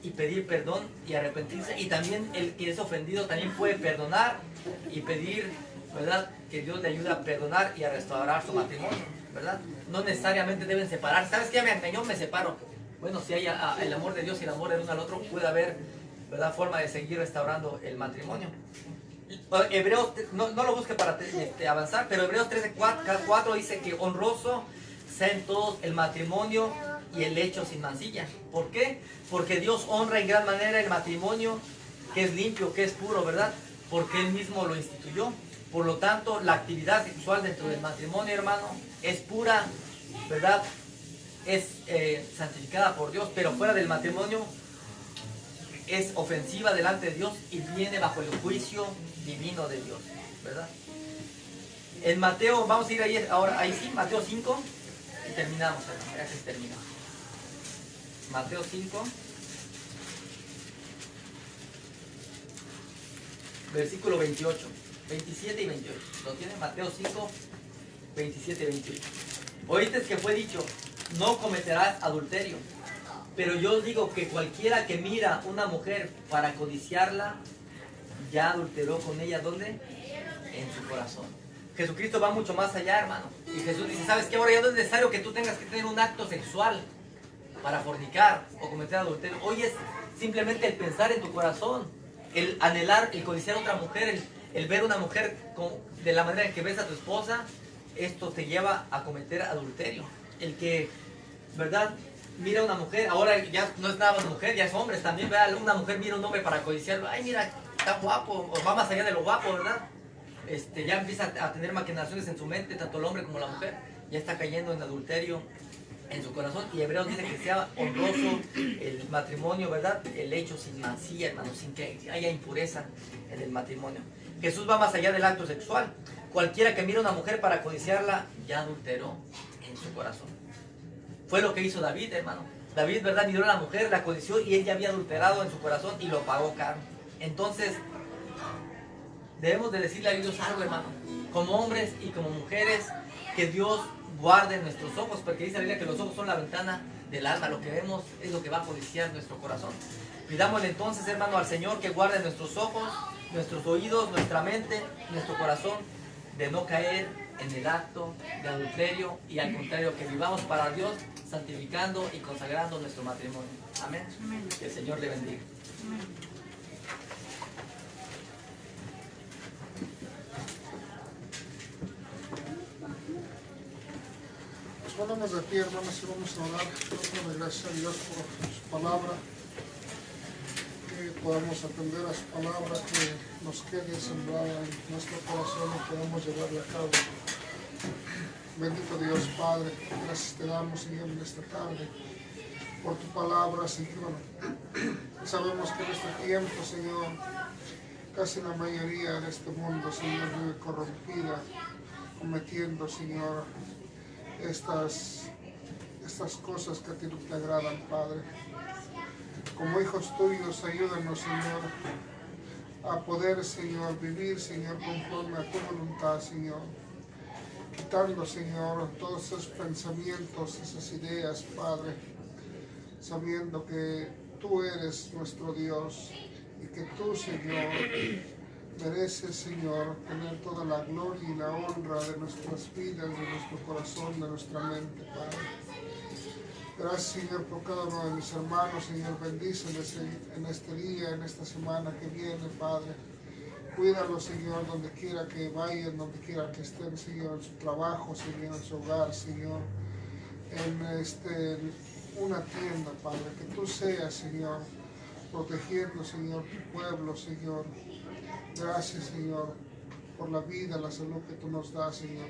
[SPEAKER 1] y pedir perdón y arrepentirse. Y también el que es ofendido también puede perdonar y pedir, ¿verdad?, que Dios le ayude a perdonar y a restaurar su matrimonio, ¿verdad? No necesariamente deben separar. ¿Sabes qué? Me engañó, me separo. Bueno, si hay el amor de Dios y el amor del uno al otro, puede haber, ¿verdad?, forma de seguir restaurando el matrimonio. Hebreos, no lo busque para avanzar, pero Hebreos 13:4 dice que honroso sea en todos el matrimonio y el lecho sin mancilla. ¿Por qué? Porque Dios honra en gran manera el matrimonio, que es limpio, que es puro, ¿verdad? Porque Él mismo lo instituyó. Por lo tanto, la actividad sexual dentro del matrimonio, hermano, es pura, ¿verdad? Es santificada por Dios, pero fuera del matrimonio es ofensiva delante de Dios y viene bajo el juicio divino de Dios, ¿verdad? En Mateo, vamos a ir ahí ahora, ahí sí, Mateo 5, y terminamos, hermano, ya que se termina. Mateo 5, versículo 28, 27 y 28. ¿Lo tiene? Mateo 5, 27 y 28. Oíste que fue dicho, no cometerás adulterio. Pero yo os digo que cualquiera que mira una mujer para codiciarla, ya adulteró con ella, ¿dónde? En su corazón. Jesucristo va mucho más allá, hermano. Y Jesús dice, ¿sabes qué? Ahora ya no es necesario que tú tengas que tener un acto sexual para fornicar o cometer adulterio. Hoy es simplemente el pensar en tu corazón, el anhelar, el codiciar a otra mujer, el ver a una mujer de la manera en que ves a tu esposa, esto te lleva a cometer adulterio. El que, ¿verdad?, mira a una mujer, ahora ya no es nada más mujer, ya es hombres también, ¿verdad? Una mujer mira a un hombre para codiciarlo, ay, mira, está guapo, o va más allá de lo guapo, ¿verdad? Ya empieza a tener maquinaciones en su mente, tanto el hombre como la mujer, ya está cayendo en adulterio en su corazón. Y Hebreos dice que sea honroso el matrimonio, ¿verdad? El hecho sin mancilla, hermano, sin que haya impureza en el matrimonio. Jesús va más allá del acto sexual. Cualquiera que mira a una mujer para codiciarla, ya adulteró en su corazón. Fue lo que hizo David, hermano. David, ¿verdad?, miró a la mujer, la codició y él ya había adulterado en su corazón y lo pagó caro. Entonces, debemos de decirle a Dios algo, hermano. Como hombres y como mujeres, que Dios guarde nuestros ojos, porque dice la Biblia que los ojos son la ventana del alma. Lo que vemos es lo que va a codiciar nuestro corazón. Pidámosle entonces, hermano, al Señor que guarde nuestros ojos, nuestros oídos, nuestra mente, nuestro corazón, de no caer en el acto de adulterio y al contrario, que vivamos para Dios, santificando y consagrando nuestro matrimonio. Amén. Amén. Que el Señor le bendiga. Amén.
[SPEAKER 3] Pues ponemos de pie, hermanos, y vamos a orar. Dándole gracias a Dios por su palabra, que podamos atender a su palabra, que nos quede sembrada en nuestro corazón y podamos llevarla a cabo. Bendito Dios, Padre, gracias te damos, Señor, en esta tarde por tu palabra, Señor. Sabemos que en este tiempo, Señor, casi la mayoría de este mundo, Señor, vive corrompida, cometiendo, Señor, estas cosas que a ti no te agradan, Padre. Como hijos tuyos, ayúdanos, Señor, a poder, Señor, vivir, Señor, conforme a tu voluntad, Señor. Quitando, Señor, todos esos pensamientos, esas ideas, Padre, sabiendo que tú eres nuestro Dios y que tú, Señor, mereces, Señor, tener toda la gloria y la honra de nuestras vidas, de nuestro corazón, de nuestra mente, Padre. Gracias, Señor, por cada uno de mis hermanos, Señor, bendíceles en este día, en esta semana que viene, Padre. Cuídalos, Señor, donde quiera que vayan, donde quiera que estén, Señor, en su trabajo, Señor, en su hogar, Señor, en una tienda, Padre, que tú seas, Señor, protegiendo, Señor, tu pueblo, Señor. Gracias, Señor, por la vida, la salud que tú nos das, Señor.